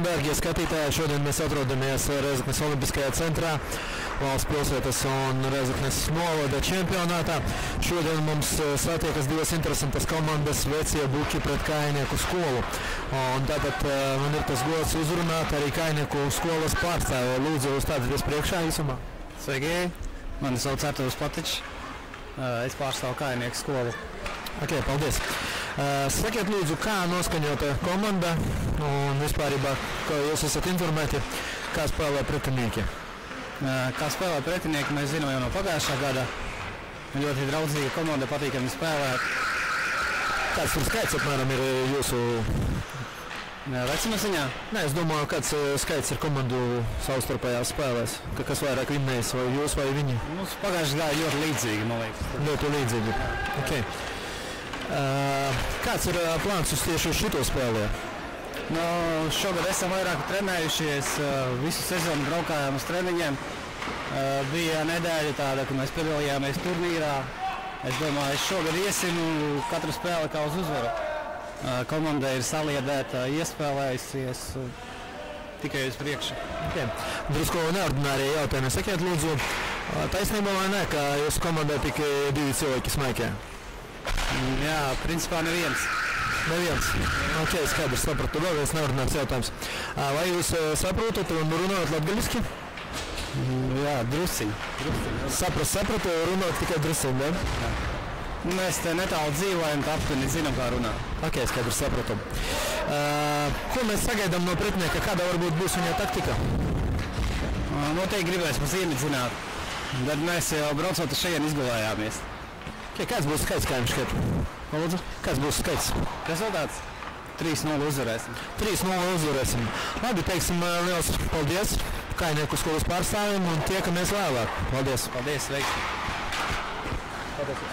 dārgie skatītāji, šodien mēs atrodamies Rēzeknes Olimpiskajā centrā, valsts pilsētas un Rēzeknes novada čempionātā. Šodien mums satiekas divas interesantas komandas – Vecie Buki pret Kājnieku skolu. Un tātad man ir tas gods uzrunāt arī Kājnieku skolas pārstāvi. Lūdzu, uzstādieties priekšā īsumā. Sveiki, mani sauc Artūrs Patičs. Es pārstāvu Kājnieku skolu. Ok, paldies. Sakiet lūdzu, kā noskaņota komanda un vispārībā, kā jūs esat informēti, kā spēlē pretinieki? Kā spēlē pretinieki, mēs zinām jau no pagājušā gada. Ļoti draudzīga komanda, patīkami spēlēt. Kāds tur skaits apmēram ir jūsu vecuma ziņā? Nē, es domāju, kāds skaits ir komandu savstarpējās spēlēs, kas vairāk vinnējis, vai jūs vai viņi? Mums pagājušā gada ļoti līdzīgi, man liekas. Ļoti līdzīgi. Okay. Kāds ir plāns uz tieši uz šito spēlē? Šogad esam vairāk trenējušies, visu sezonu braukājām uz treniņiem. Bija nedēļa tāda, ka mēs piedalījāmies turnīrā. Es domāju, šogad iesim katru spēli kā uz uzvaru. Komanda ir saliedēta, iespēlējusies tikai uz priekšu. Okay. Drusku neordinārie jautājumi. Sakiet lūdzu, taisnībā vai ne, ka jūsu komandai tikai 2 cilvēki smaikē? Jā, principā neviens. Neviens. Ok, skaidrs, sapratu. Vēl viens neordināts jautājums. Vai jūs saprotat un runājat latgaļiski? Jā, drusiņi. Sapratu, runājat tikai drusiņi, ne? Jā. Mēs te netālu dzīvojam, aptuveni zinām, kā runāt. Ok, skaidrs, sapratu. Ko mēs sagaidām no pretinieka? Kāda varbūt būs viņa taktika? Noteikti gribēs pa ziemi zināt. Tad mēs jau braucot uz šajien izgulējāmies. Okay, kāds būs skaits, kā jums šķiet? Lūdzu? Kāds būs skaits? Rezultāts? 3-0 uzvarēsim. 3-0 uzvarēsim. Labi, teiksim liels paldies Kājnieku skolas pārstāvjiem un tiekamies vēlāk. Paldies. Paldies, veiksmi. Paldies.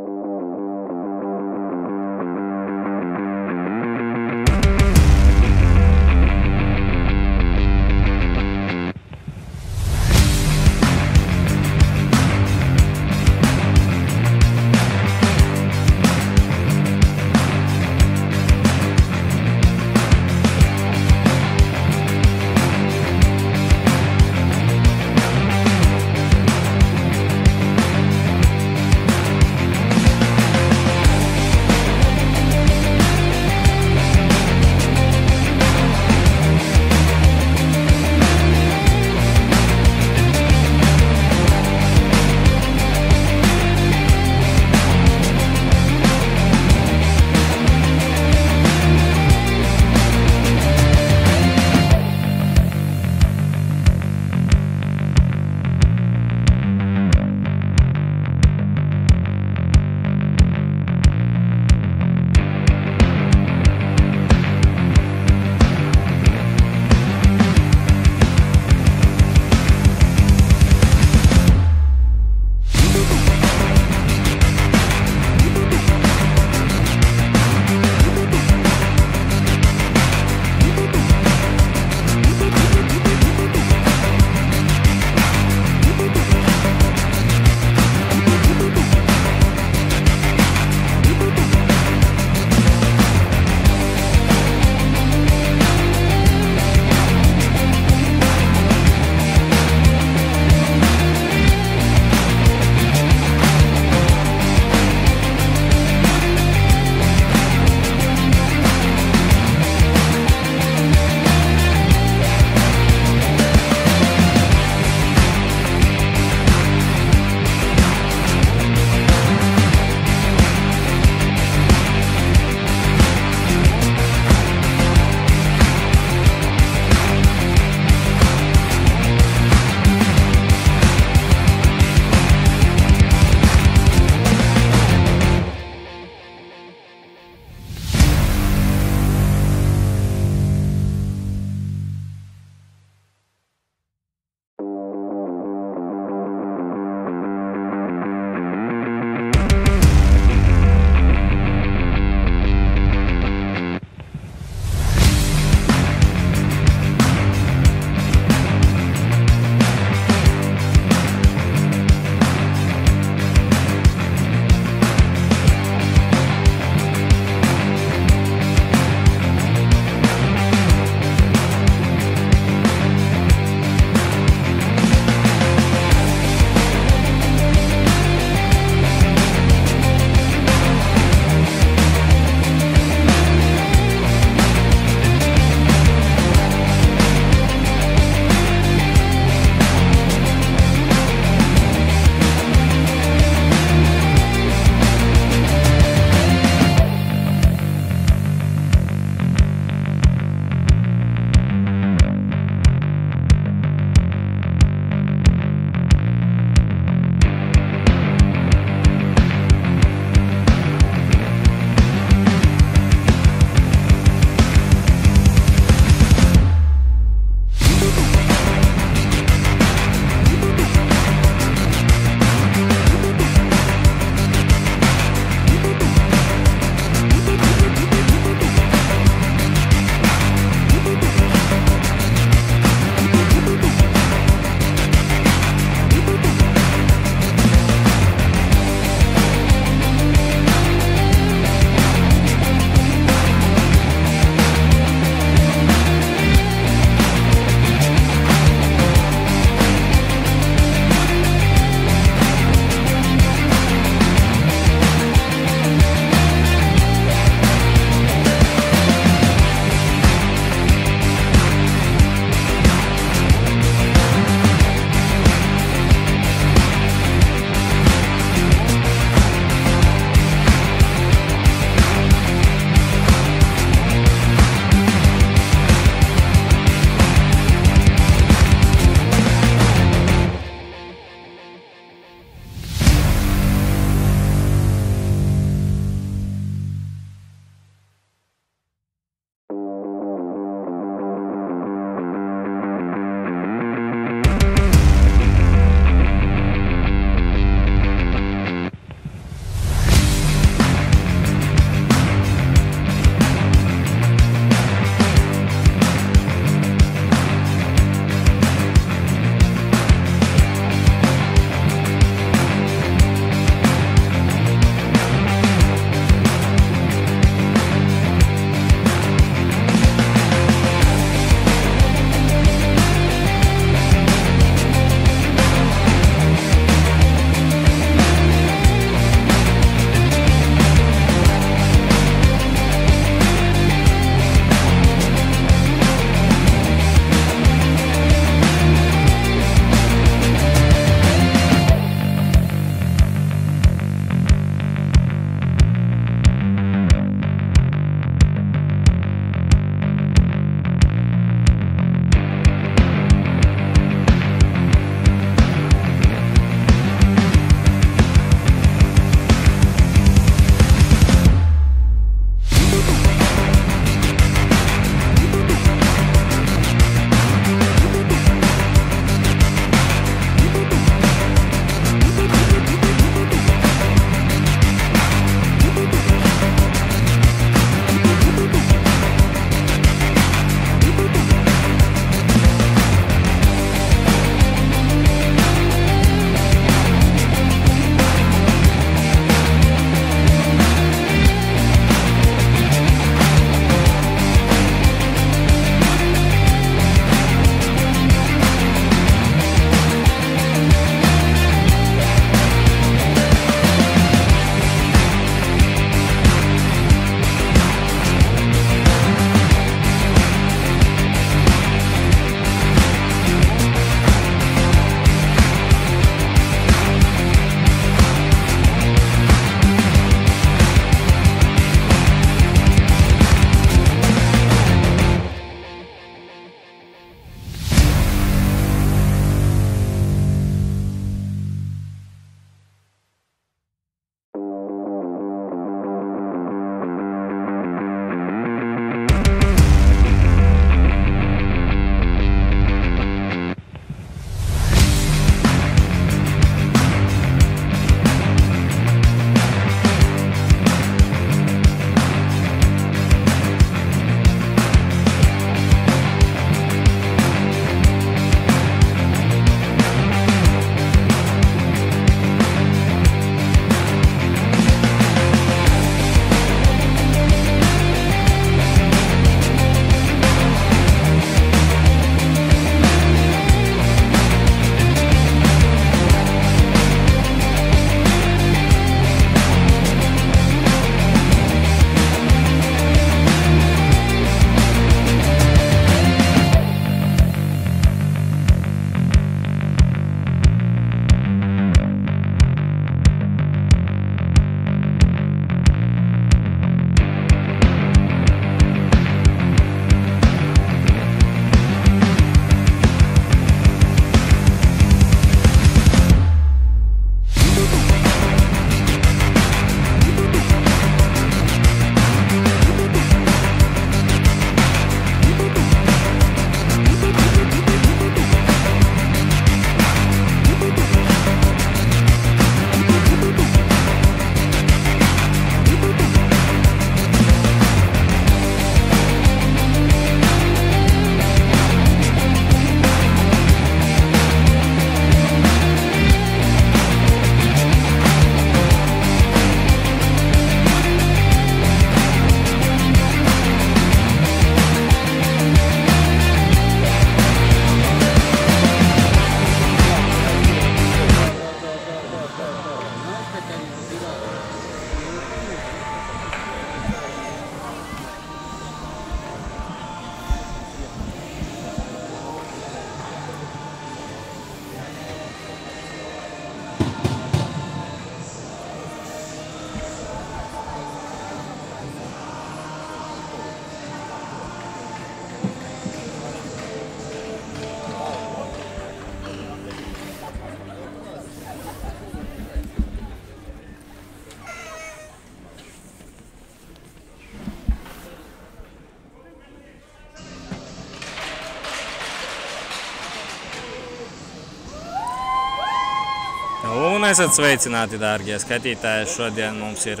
Un esat sveicināti, dārgie skatītāji. Šodien mums ir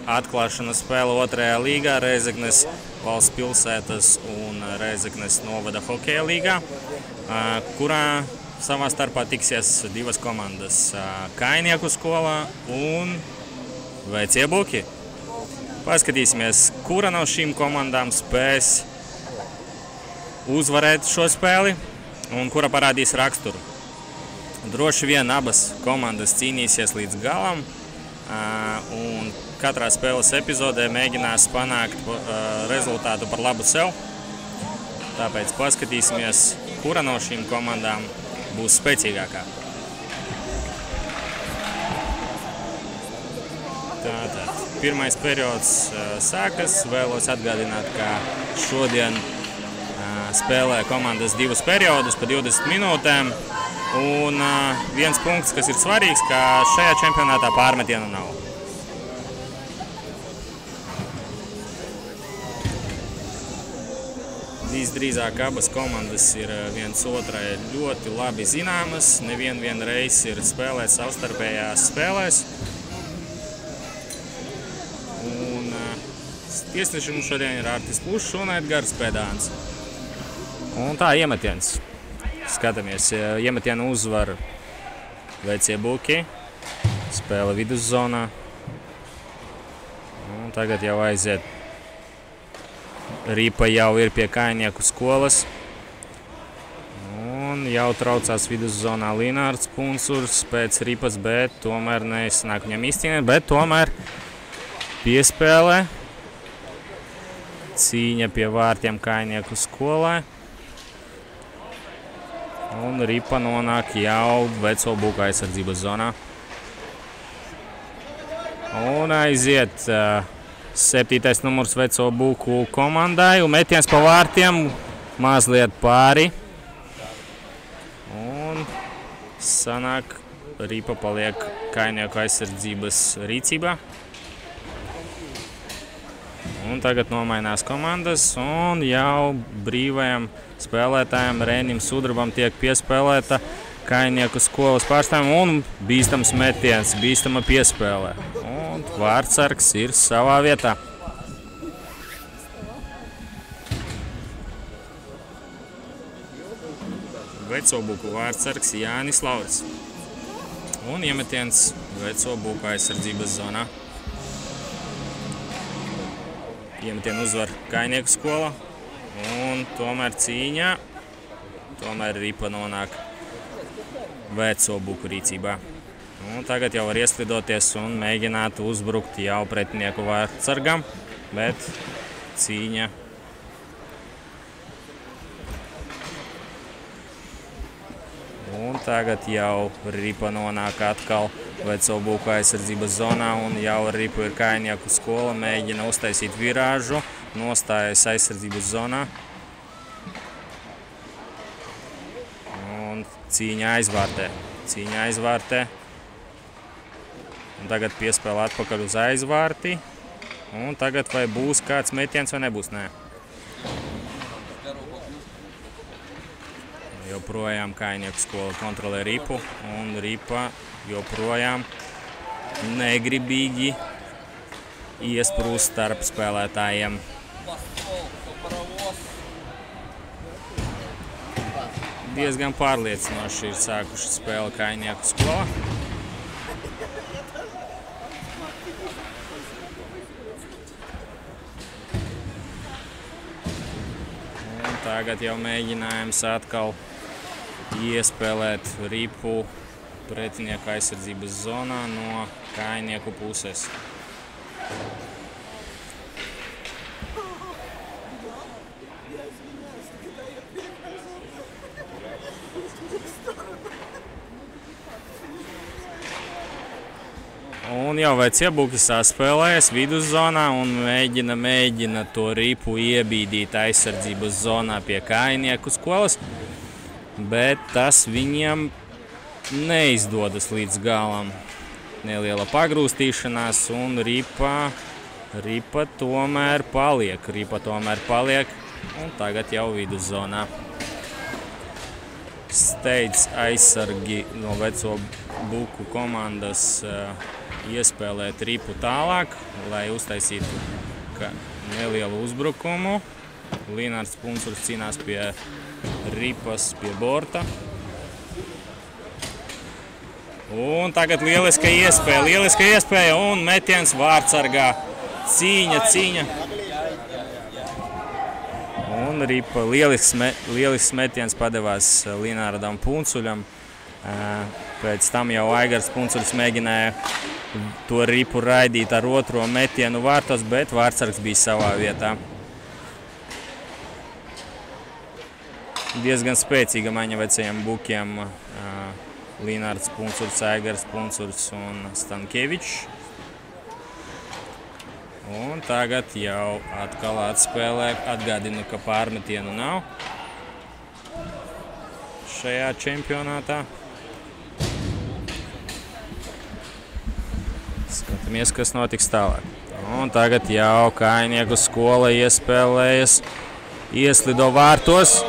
atklāšanas spēle 2. līgā Rēzeknes valsts pilsētas un Rēzeknes novada hokeja līgā, kurā savā starpā tiksies divas komandas – Kainieku skolā un Vecie Buki. Paskatīsimies, kura no šīm komandām spēs uzvarēt šo spēli un kura parādīs raksturu. Droši vien abas komandas cīnīsies līdz galam un katrā spēles epizodē mēģinās panākt rezultātu par labu sev. Tāpēc paskatīsimies, kura no šīm komandām būs spēcīgākā. Tātad, pirmais periods sākas. Vēlos atgādināt, ka šodien spēlē komandas divus periodus pa 20 minūtēm. Un viens punkts, kas ir svarīgs, ka šajā čempionātā pārmetienu nav. Visdrīzāk abas komandas ir viens otrai ļoti labi zināmas. Nevienu reizi ir spēlēts savstarpējās spēlēs. Un tiesneši mums šodien ir Artis Plušs un Edgars Pedāns. Un tā iemetiens. Skatāmies, iemetienu uzvar Vecie Buki, spēle viduszonā. Un tagad jau aiziet. Ripa jau ir pie Kainieku skolas. Un jau traucās viduszonā Linārds Punsurs pēc Ripas, bet tomēr nesanāk viņam izcīnīt, bet tomēr piespēlē. Cīņa pie vārtiem Kainieku skolai. Un Ripa nonāk jau Veco Buku aizsardzības zonā. Un aiziet 7. numurs Veco Buku komandai. Un metiens pa vārtiem mazliet pāri. Un sanāk, Ripa paliek Kainieku aizsardzības rīcībā. Un tagad nomainās komandas un jau brīvajam spēlētājiem Rēnim Sudrabam tiek piespēlēta Kainieku skolas pārstāvjiem un bīstams metiens, bīstama piespēlē. Un vārtsargs ir savā vietā. Veco Buku vārtsargs Jānis Lauris. Un iemetiens Veco Buku aizsardzības zonā. Iemetienu uzvar Kainieku skola. Un tomēr cīņā, tomēr Ripa nonāk Veco Buku rīcībā. Un tagad jau var ieslidoties un mēģināt uzbrukt jau pretinieku vārtsargam, bet cīņa. Un tagad jau Ripa nonāk atkal Veco Buku aizsardzības zonā un jau ar Ripu ir Kainieku skola, mēģina uztaisīt virāžu. Nostājas aizsardzības zonā. Un cīņa aizvārtē. Un tagad piespēlē atpakaļ uz aizvārti. Un tagad vai būs kāds metiens vai nebūs? Nē. Joprojām Kainieku skola kontrolē Ripu. Un Ripa joprojām negribīgi iesprūst starp spēlētājiem. Diezgan pārliecinoši ir sākuši spēle Kainieku skolā. Un tagad jau mēģinājums atkal iespēlēt Ripu pretinieku aizsardzības zonā no Kainieku puses. Un jau Vecie Buki saspēlējas viduszonā un mēģina to Ripu iebīdīt aizsardzības zonā pie Kainieku skolas, bet tas viņiem neizdodas līdz galam. Neliela pagrūstīšanās un Ripa tomēr paliek un tagad jau viduszonā. Steidz aizsargi no Veco buku komandas iespēlēt ripu tālāk, lai uztaisītu nelielu uzbrukumu. Linārds Puncuļs cīnās pie ripas, pie borta. Un tagad lieliska iespēja un metiens vārtsargā. Cīņa. Un ripa lielisks metiens padevās Linārdam Puncuļam. Pēc tam jau Aigars Puncuļs mēģināja to ripu raidīt ar otro metienu vārtos, bet vārtsargs bija savā vietā. Diezgan spēcīga maiņa vecajiem bukiem. Linārds Puncuļs, Aigars Puncuļs un Stankievičs. Un tagad jau atkal atspēlē. Atgādinu, ka pārmetienu nav šajā čempionātā. Skatāmies, kas notiks tālāk. Un tagad jau Kājnieku skola iespēlējas. Ieslido vārtos.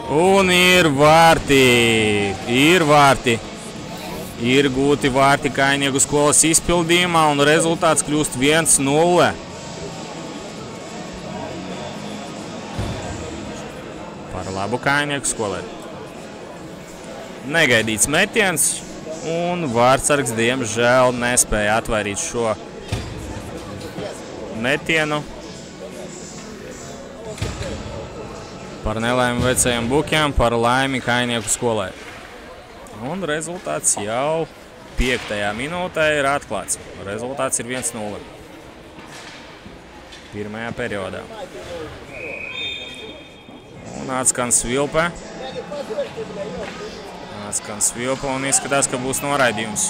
Un ir vārti. Ir gūti vārti Kājnieku skolas izpildījumā un rezultāts kļūst 1-0. Par labu Kājnieku skolai. Negaidīts metiens un vārtsargs diemžēl nespēja atvairīt šo metienu. Par nelaimi vecajiem bukiem, par laimi Kājnieku skolai. Un rezultāts jau 5. minūtē ir atklāts. Rezultāts ir 1-0. Pirmajā periodā. Un atskan svilpe. Un izskatās, ka būs noraidījums.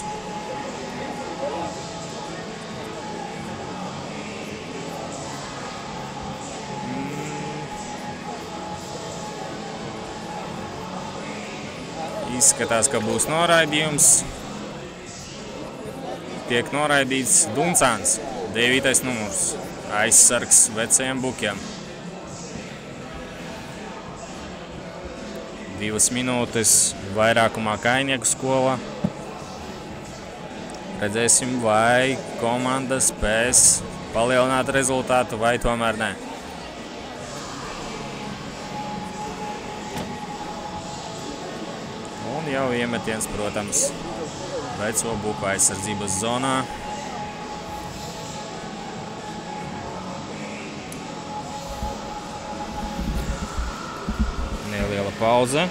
Izskatās, ka būs noraidījums. Tiek noraidīts Duncāns, 9. numurs, aizsargs vecajiem bukiem. 2 minūtes vairākumā Kājnieku skola. Redzēsim, vai komanda spēs palielināt rezultātu, vai tomēr ne. Un jau iemetiens, protams, veco buku aizsardzības zonā. Neliela pauze.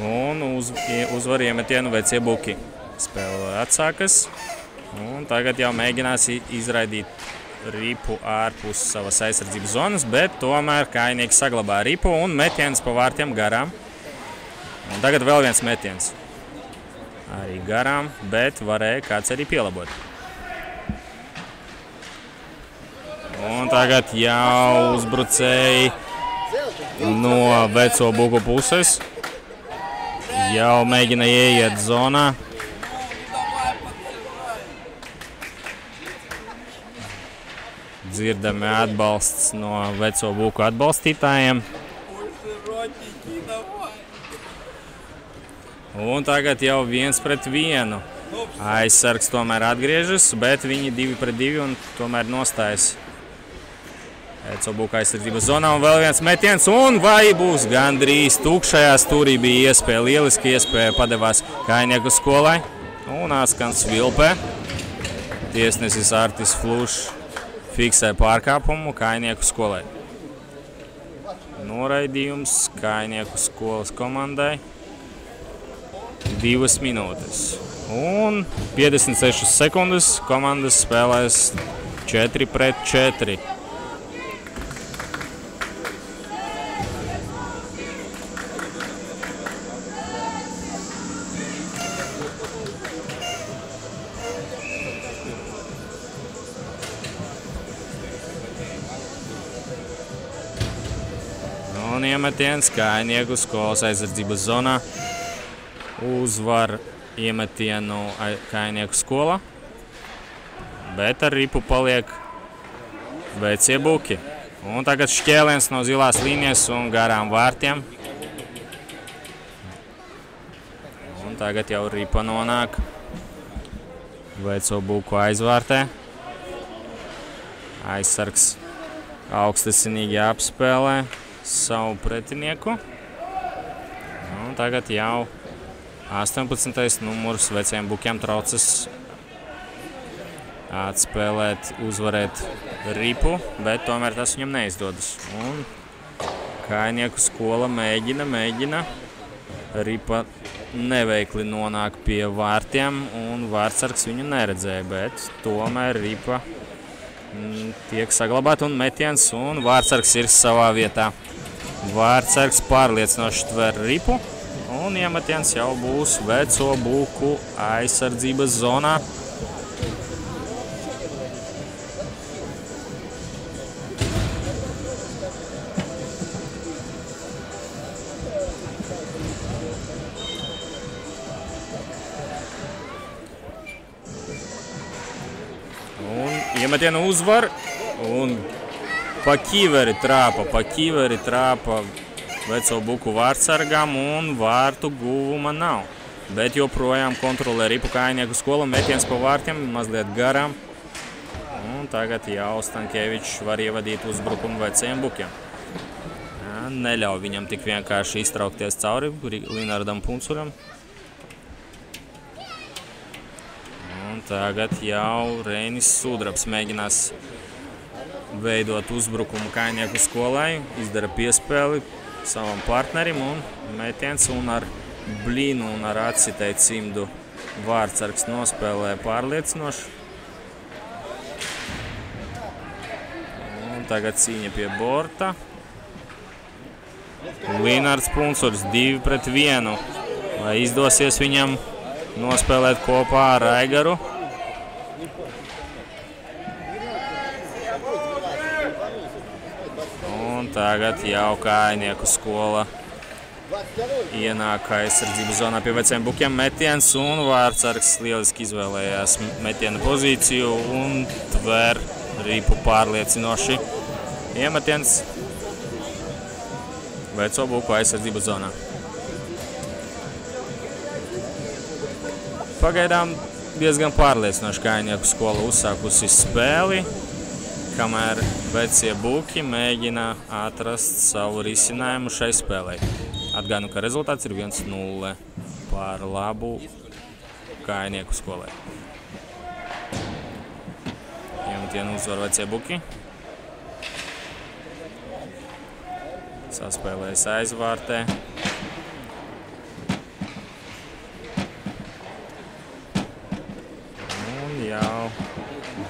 Un uzvaru iemetienu vecie buki. Spēle atsākas. Un tagad jau mēģinās izraidīt ripu ārpus savas aizsardzības zonas, bet tomēr Kājnieki saglabā ripu un metiens pa vārtiem garām. Un tagad vēl viens metiens. Arī garām, bet varēja kāds arī pielabot. Un tagad jau uzbrucēji no veco buku puses. Jau mēģina ieiet zonā. Dzirdami atbalsts no veco buku atbalstītājiem. Un tagad jau 1-1. Aizsargs tomēr atgriežas, bet viņi 2-2 un tomēr nostājas veco buku aizsardzības zonā. Un vēl viens metiens, un vai būs gandrīz tukšajā stūrī bija iespēja, lieliski iespēja padevās Kājnieku skolai. Un atskan svilpe. Tiesnesis Artis Flušs fiksē pārkāpumu Kājnieku skolai. Noraidījums Kājnieku skolas komandai. 2 minūtes. Un 56 sekundes komandas spēlēs 4-4. iemetiens Kājnieku skolas aizsardzības zonā. Uzvar iemetienu Kājnieku skola, bet ar ripu paliek Vecie Buki. Un tagad šķēliens no zilās līnijas un garām vārtiem. Un tagad jau ripa nonāk Veco Buku aizvārtē. Aizsargs augstasinīgi apspēlē savu pretinieku. Un tagad jau 18. numurs Veciem Bukiem traucas atspēlēt, uzvarēt ripu, bet tomēr tas viņam neizdodas. Un Kājnieku skola mēģina. Ripa neveikli nonāk pie vārtiem, un vārtsargs viņu neredzēja, bet tomēr ripa tiek saglabāta un metiens, un vārtsargs ir savā vietā. Vārtsargs pārliecinoši tver ripu, un iemetiens jau būs Veco Buku aizsardzības zonā. Iemetienu uzvar un pa ķiveri trāpa Veco Buku vārtsargam un vārtu guvuma nav. Bet joprojām kontrolē ripu Kājnieku skola, metiens pa vārtiem, mazliet garām. Un tagad jau Stankēvičs var ievadīt uzbrukumu Veciem Bukiem. Neļauj viņam tik vienkārši iztraukties cauri Linardam Puncuļam. Tagad jau Reinis Sudrabs mēģinās veidot uzbrukumu Kājnieku skolai, izdara piespēli savam partnerim un metiens un ar blīnu un ar atsitēju cimdu vārtsargs nospēlē pārliecinoši. Un tagad cīņa pie borta. Linards Puncuļs 2-1. Vai izdosies viņam nospēlēt kopā ar Aigaru? Un tagad jau Kājnieku skola ienāk aizsardzības zonā pie Veciem Bukiem, metiens, un vārtsargs lieliski izvēlējās metiena pozīciju un tver ripu pārliecinoši. Iemetiens Veco Buku aizsardzības zonā. Pagaidām diezgan pārliecinoši Kājnieku skola uzsākusi spēli, kamēr Vecie Buki mēģina atrast savu risinājumu šai spēlei. Atgādinu, ka rezultāts ir 1-0 par labu Kājnieku skolai. Iemetienu uzvar Vecie Buki. Saspēlējas aizvārtē.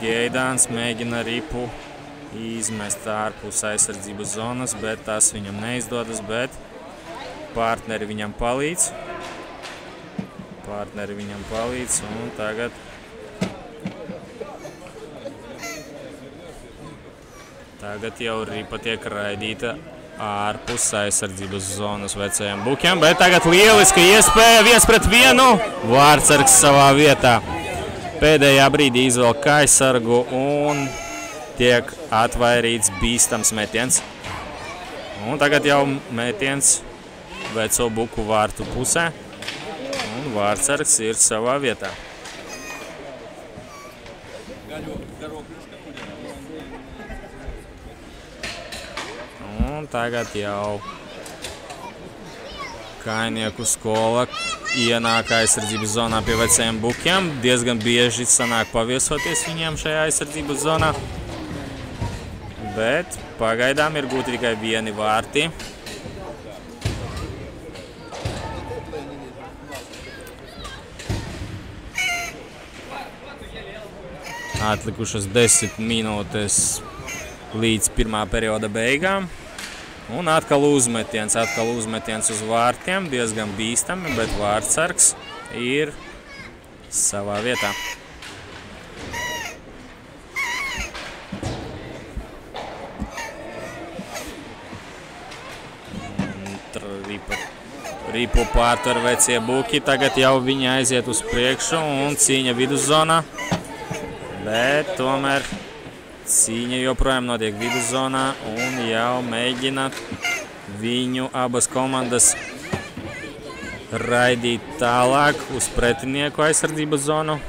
Geidāns mēģina ripu izmest ārpus aizsardzības zonas, bet tas viņam neizdodas, bet partneri viņam palīdz. Un tagad jau ripa tiek raidīta ārpus aizsardzības zonas Vecajiem Bukiem, bet tagad lieliska iespēja 1-1. Vārtsargs savā vietā. Pēdējā brīdī izvelk aizsargu un tiek atvairīts bīstams metiens. Un tagad jau metiens Veco Buku vārtu pusē. Un vārtsargs ir savā vietā. Un tagad jau Kājnieku skola ienāk aizsardzības zonā pie Vecajiem Bukiem. Diezgan bieži sanāk paviesoties viņiem šajā aizsardzības zonā. Bet pagaidām ir gūti tikai 1 vārti. Atlikušas 10 minūtes līdz pirmā perioda beigām. Un atkal uzmetiens uz vārtiem, diezgan bīstami, bet vārtsargs ir savā vietā. Ripu pārtver vecie buki, tagad jau viņi aiziet uz priekšu un cīņa viduszonā. Bet tomēr cīņa joprojām notiek viduszonā un jau mēģina viņu abas komandas raidīt tālāk uz pretinieku aizsardzības zonu.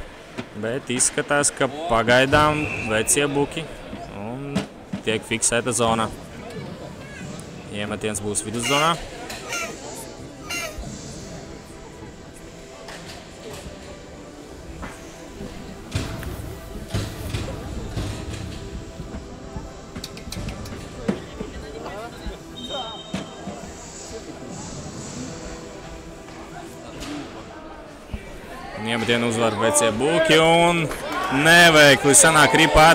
Bet izskatās, ka pagaidām vecie buki un tiek fiksēta zona. Iemetiens būs viduszonā. Iemetienu uzvar vecie buki un neveikli sanāk Ripa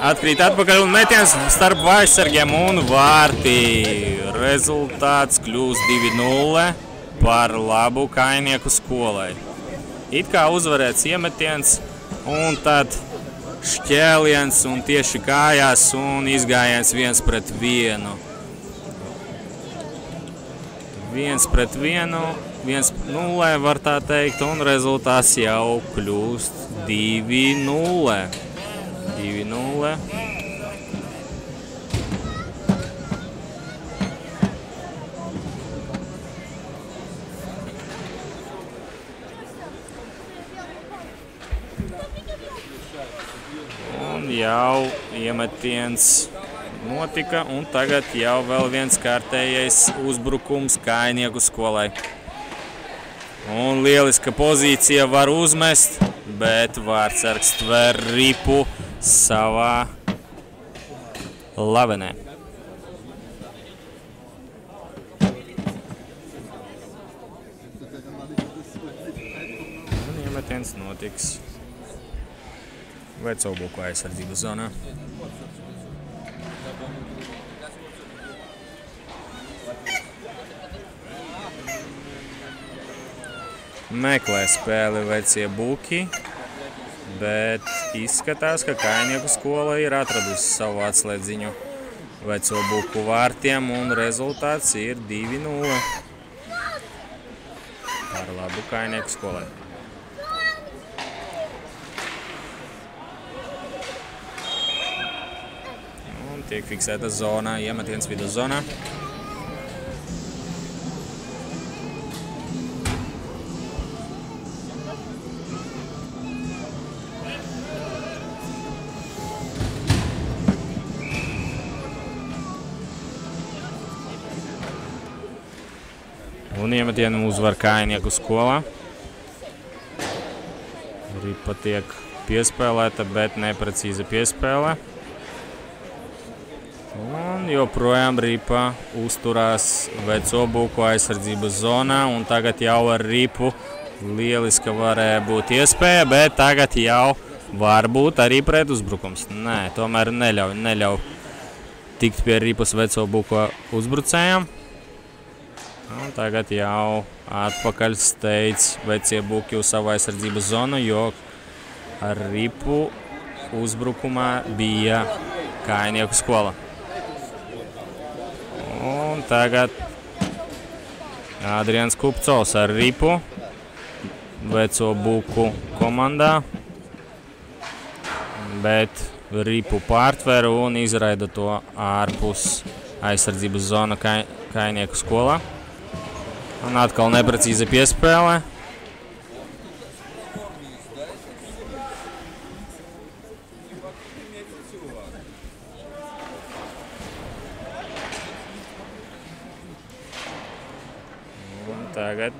atkrīt atpakaļ un metiens starp aizsargiem un vārtī. Rezultāts kļūst 2-0 par labu Kainieku skolai. It kā uzvarēts iemetiens un tad šķēliens un tieši kājās un izgājiens 1-1. 1-1. 1-0 var tā teikt, un rezultāts jau kļūst 2-0. 2-0. Un jau iemetiens notika, un tagad jau vēl viens kārtējais uzbrukums Kainieku skolai. Un lieliska pozīcija var uzmest, bet vārtsargs tver Ripu savā lavenē. Un iemetiens notiks veco buku aizsardzības zonā. Meklē spēli vecie buki, bet izskatās, ka Kainieku skola ir atradusi savu atslēdziņu veco buku vārtiem un rezultāts ir 2-0 par labu Kainieku skolai. Un tiek fiksēta zonā, iemetiens viduszonā. Un iemetienu uzvar Kainieku skolā. Ripa tiek piespēlēta, bet neprecīza piespēle. Un joprojām Ripa uzturās veco buku aizsardzības zonā. Un tagad jau ar Ripu lieliska varēja būt iespēja, bet tagad jau var būt arī pretuzbrukums. Nē, tomēr neļauj tikt pie Ripas veco buku uzbrucējiem. Un tagad jau atpakaļ steidz vecie buki uz savu aizsardzības zonu, jo ar Ripu uzbrukumā bija Kainieku skola. Un tagad Adrians Kupcovs ar Ripu veco buku komandā, bet Ripu pārtver un izraida to ārpus aizsardzības zona Kainieku skolā. Un atkal neprecīza piespēle. Un tagad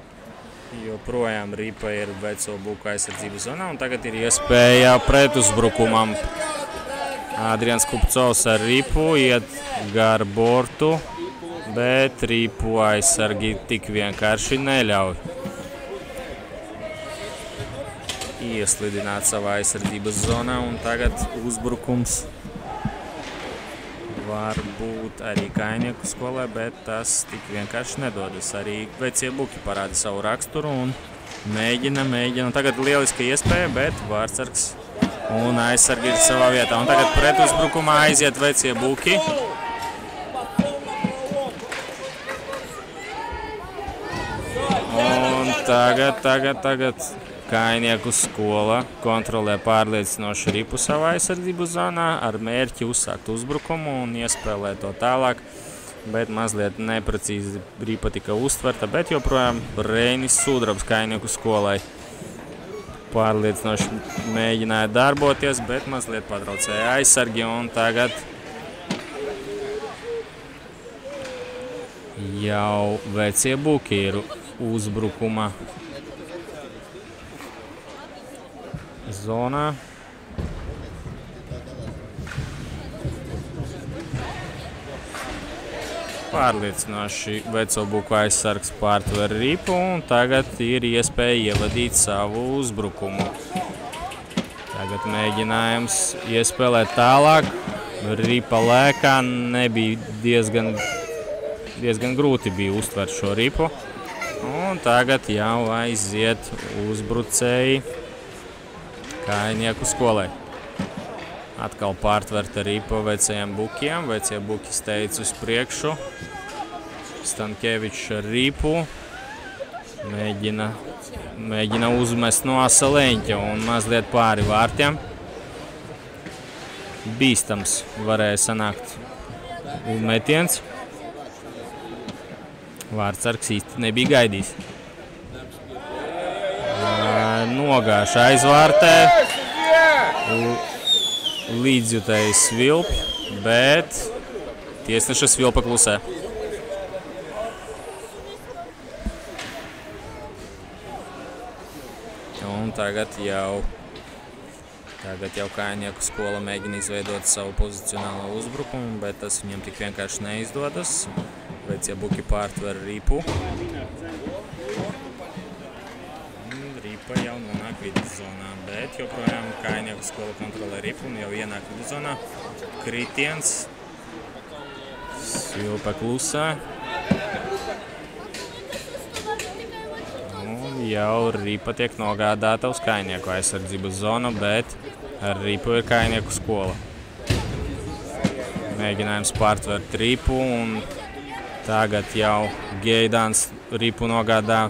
joprojām Ripa ir veco buku aizsardzības zonā. Un tagad ir iespēja pretuzbrukumam. Adrians Kupcovs ar Ripu iet gar bortu. Bet Ripu aizsargi tik vienkārši neļauj ieslidināt savā aizsardzības zonā, un tagad uzbrukums var būt arī Kainieku skolē, bet tas tik vienkārši nedodas. Arī vecie buki parāda savu raksturu un mēģina. Tagad lieliska iespēja, bet vārtsargs un aizsargi ir savā vietā. Un tagad pretuzbrukumā aiziet vecie buki. tagad Kainieku skola kontrolē pārliecinošu ripu savā aizsardzību zonā ar mērķi uzsākt uzbrukumu un iespēlēt to tālāk, bet mazliet neprecīzi ripa tika uztverta, bet joprojām Reinis Sudrabs Kainieku skolai pārliecinoši mēģināja darboties, bet mazliet patraucēja aizsargi un tagad jau vecie buki ir uzbrukuma zonā. Pārliecinoši veco buku aizsargs pārtver ripu un tagad ir iespēja ievadīt savu uzbrukumu. Tagad mēģinājums iespēlēt tālāk. Ripa lēkā nebija diezgan grūti bija uztvert šo ripu. Un tagad jau aiziet uzbrucēji Kainieku skolai. Atkal pārtverta ripa vecajiem bukiem. Vecie buki steidz uz priekšu. Stankievičs ar ripu. Mēģina uzmest no asa leņķa un mazliet pāri vārtiem. Bīstams varēja sanākt metiens. Vārtsargs īsti nebija gaidījis. Nogāša aizvārtē. Līdzjutēji svilpj, bet tiesneša svilpa klusē. Un tagad jau Kainieku skola mēģina izveidot savu pozicionālo uzbrukumu, bet tas viņiem tik vienkārši neizdodas. Vecie buki pārtver ripu. Ripa jau nonāk viduszonā, bet joprojām Kainieku skola kontrolē ripu un jau ienāk viduszonā. Kritiens. Svilpa klusē. Un jau ripa tiek nogādāta uz Kainieku aizsardzības zonu, bet ar ripu ir Kainieku skola. Mēģinājums pārtvert ripu un tagad jau Geidāns ripu nogādā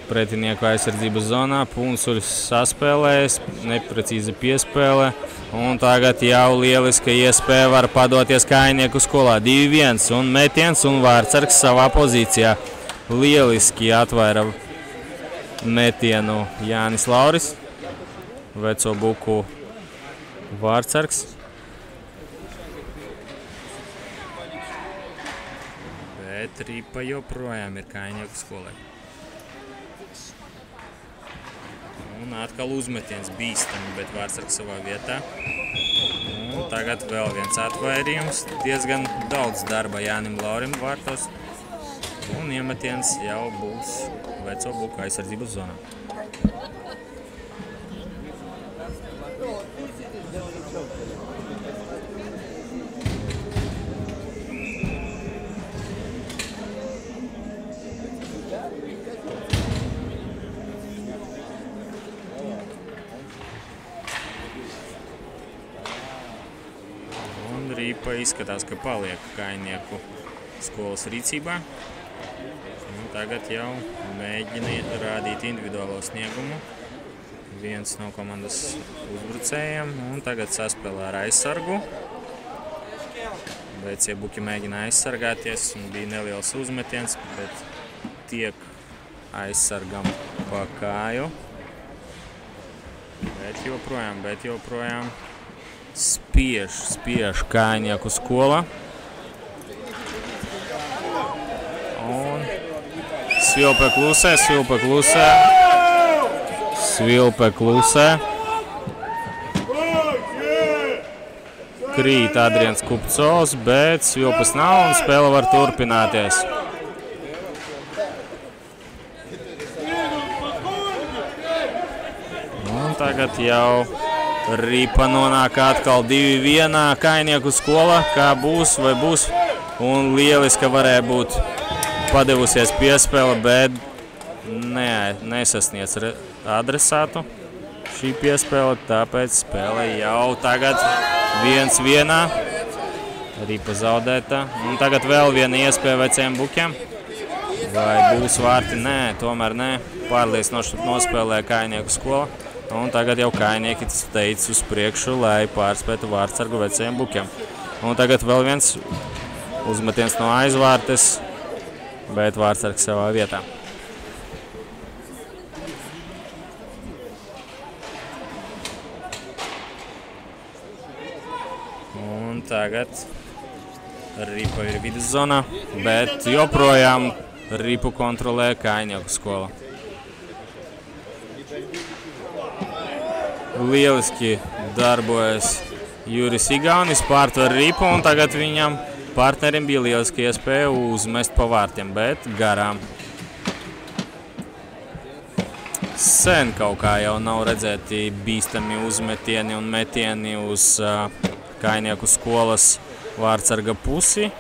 pretinieku aizsardzības zonā. Punsuļs saspēlējas, neprecīzi piespēlē. Un tagad jau lieliska iespēja var padoties Kainieku skolā. 2-1 un metiens un vārtsargs savā pozīcijā. Lieliski atvaira metienu Jānis Lauris. Veco buku vārtsargs. Bet ripa joprojām ir Kainieku skolai. Un atkal uzmetiens bīstami, bet vārtsargs savā vietā. Un tagad vēl viens atvairījums. Diezgan daudz darba Jānim Laurim vārtos. Un iemetiens jau būs veco buku aizsardzības zonā. Ripa izskatās, ka paliek Kainieku skolas rīcībā. Un tagad jau mēģina rādīt individuālo sniegumu. Viens no komandas uzbrucējiem un tagad saspēlē ar aizsargu. Vecie buki mēģina aizsargāties un bija neliels uzmetiens, bet tiek aizsargam pa kāju. Bet joprojām spiež Kainieku skola. Un svilpe klusē. Krīt Adrians Kupcovs, bet svilpes nav un spēle var turpināties. Un tagad jau ripa nonāk atkal 2-1 Kainieku skola, kā būs vai būs. Un lieliska varēja būt padevusies piespēle, bet nesasniedz adresātu šī piespēle, tāpēc spēle jau tagad 1-1. Ripa zaudēta. Un tagad vēl viena iespēja veciem bukiem. Vai būs vārti? Nē, tomēr nē. Pārliecinoši nospēlēja Kājnieku skola. Un tagad jau Kājnieki teica uz priekšu, lai pārspētu vārtsargu vecajiem bukiem. Un tagad vēl viens uzmetiens no aizvārtes, bet vārtsargs savā vietā. Un tagad Ripa ir viduszonā, bet joprojām Ripu kontrolē Kājnieku skola. Lieliski darbojas Juris Igaunis, pārtver Ripu, un tagad viņam partnerim bija lieliski iespēja uzmest pa vārtiem, bet garām. Sen kaut kā jau nav redzēti bīstami uzmetieni un metieni uz Kājnieku skolas vārtsarga pusi.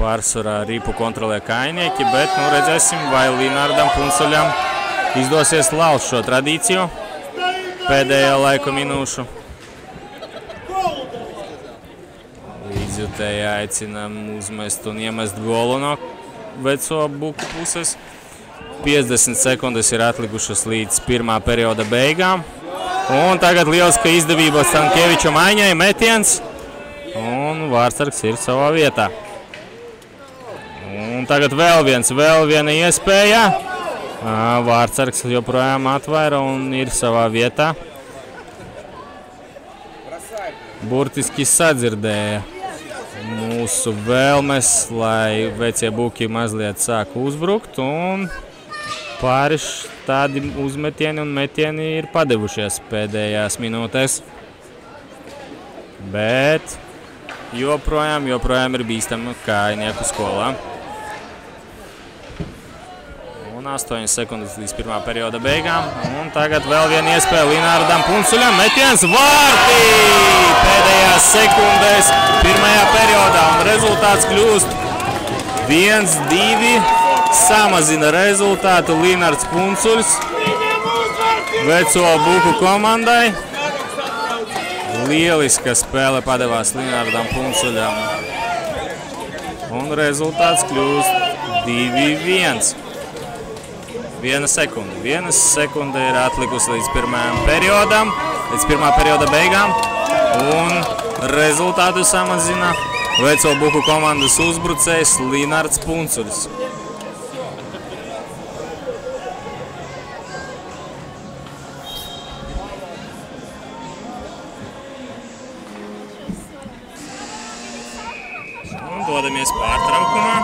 Pārsvarā Ripu kontrolē Kājnieki, bet nu redzēsim, vai Linardam Puncuļam izdosies lauzt šo tradīciju pēdējā laika minūšu. Līdzjutēji aicinām uzmest un iemest golu no veco buku puses. 50 sekundes ir atlikušas līdz pirmā perioda beigām. Un tagad lieliska izdevība Stankieviča maiņai, metiens. Un vārtsargs ir savā vietā. Un tagad vēl viena iespēja. Vārtsargs joprojām atvaira un ir savā vietā. Burtiski sadzirdēja mūsu vēlmes, lai vecie buki mazliet sāk uzbrukt, un pāris tādi uzmetieni un metieni ir padevušies pēdējās minūtēs. Bet joprojām ir bīstama Kājnieku skolā. Un 8 sekundes līdz pirmā perioda beigām. Un tagad vēl viena iespēja Linardam Puncuļam. Metiens vārtī pēdējās sekundēs pirmajā periodā. Un rezultāts kļūst 1-2. Samazina rezultātu Linards Puncuļs veco buku komandai. Lieliska spēle padevās Linardam Puncuļam. Un rezultāts kļūst 2-1. Viena sekunde ir atlikusi līdz pirmajam periodam, līdz pirmā perioda beigām. Un rezultātu samazina veco buku komandas uzbrucējs Linards Puncuļs. Un dodamies pārtraukumā.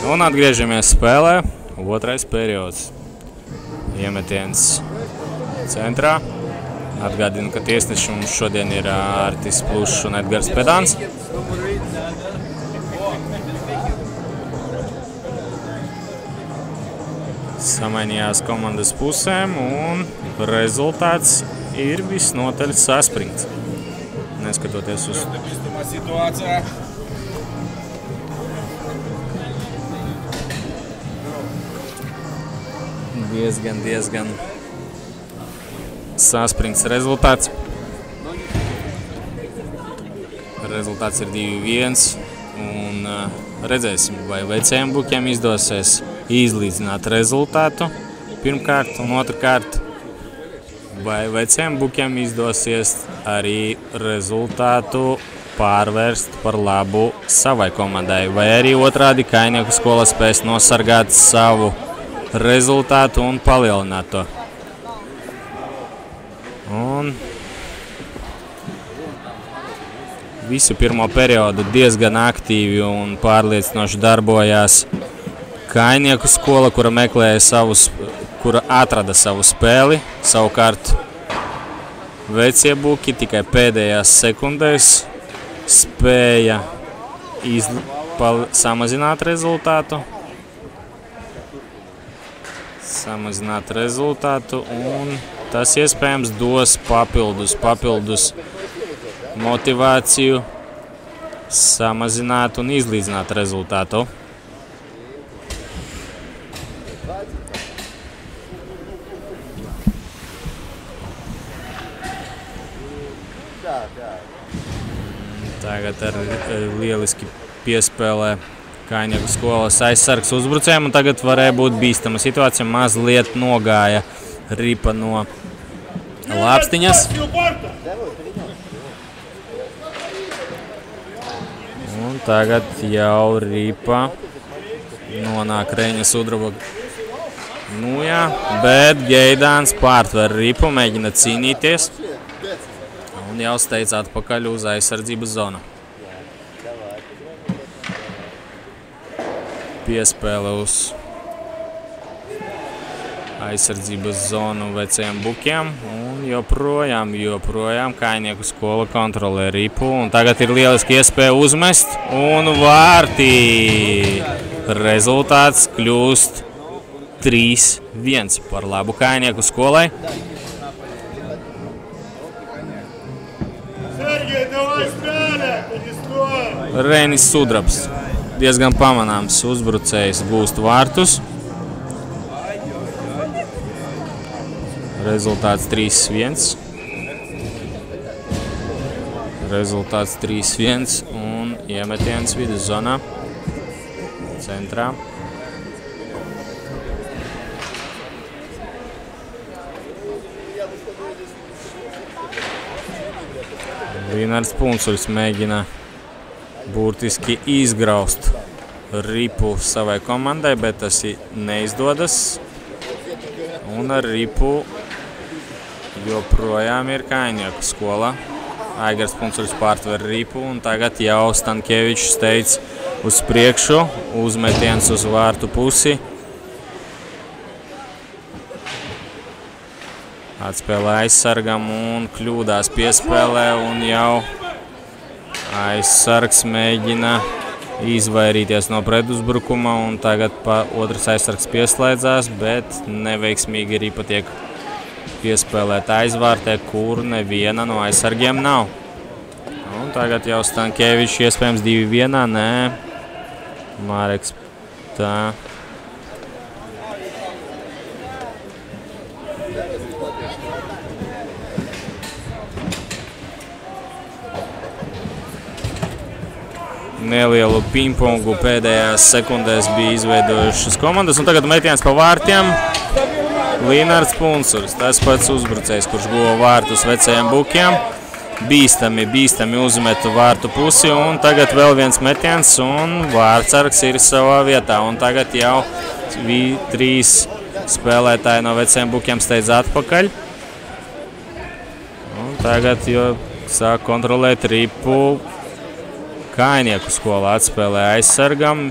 Un atgriežamies spēlē. Otrais periods. Iemetiens centrā. Atgādinu, ka tiesneši mums šodien ir Artis Plušs un Edgars Pedāns. Samainījās komandas pusēm un rezultāts ir visnotaļ saspringts. Neskatoties uz diezgan saspringts rezultāts. Rezultāts ir 2-1 un redzēsim, vai vecajiem bukiem izdosies izlīdzināt rezultātu pirmkārt un otrkārt, vai vecajiem bukiem izdosies arī rezultātu pārvērst par labu savai komandai, vai arī otrādi Kainieku skola spēs nosargāt savu rezultātu un palielināt to. Un visu pirmo periodu diezgan aktīvi un pārliecinoši darbojās Kainieku skola, kura atrada savu spēli. Savukārt vecie buki tikai pēdējās sekundēs spēja samazināt rezultātu. Un tas iespējams dos papildus motivāciju samazināt un izlīdzināt rezultātu. Tagad ar lieliski piespēlē Kainieku skolas aizsargs uzbrucējiem, un tagad varēja būt bīstama situācija. Mazliet nogāja ripa no lāpstiņas. Un tagad jau ripa nonāk Reņa Sudraba nujā, bet Geidāns pārtver ripu, mēģina cīnīties un jau steidz atpakaļ uz aizsardzības zonu. Piespēle uz aizsardzības zonu vecajiem bukiem un joprojām Kainieku skola kontrolē ripu un tagad ir lieliski iespēja uzmest un vārtī. Rezultāts kļūst 3-1 par labu Kainieku skolai. Renis Sudrabs. Diezgan pamanāms uzbrucējs gūst vārtus. Rezultāts 3-1. Un iemetiens viduszonā. Centrā. Līnārs Punsuļs mēģina burtiski izgraust ripu savai komandai, bet tas neizdodas. Un ar ripu joprojām ir Kainieku skola. Aigars Punsuļs pārtver ripu un tagad jau Stankievičs steidz uz priekšu, uzmetiens uz vārtu pusi. Atspēlē aizsargam un kļūdās piespēlē un jau aizsargs mēģina izvairīties no pretuzbrukuma un tagad otrs aizsargs pieslēdzās, bet neveiksmīgi ripa tiek piespēlēta aizvārtē, kur neviena no aizsargiem nav. Un tagad jau Stankievičs iespējams 2-1, nē, Māreks tā. Nelielu pingpongu pēdējās sekundēs bija izveidojušas komandas. Un tagad metiens pa vārtiem. Līnārs Punsuļs, tas pats uzbrucējs, kurš guva vārtus vecajiem bukiem. Bīstami uzmetu vārtu pusi. Un tagad vēl viens metiens un vārtsargs ir savā vietā. Un tagad jau 3 spēlētāji no vecajiem bukiem steidz atpakaļ. Un tagad jau sāk kontrolēt ripu. Kainieku skola atspēlē aizsargam.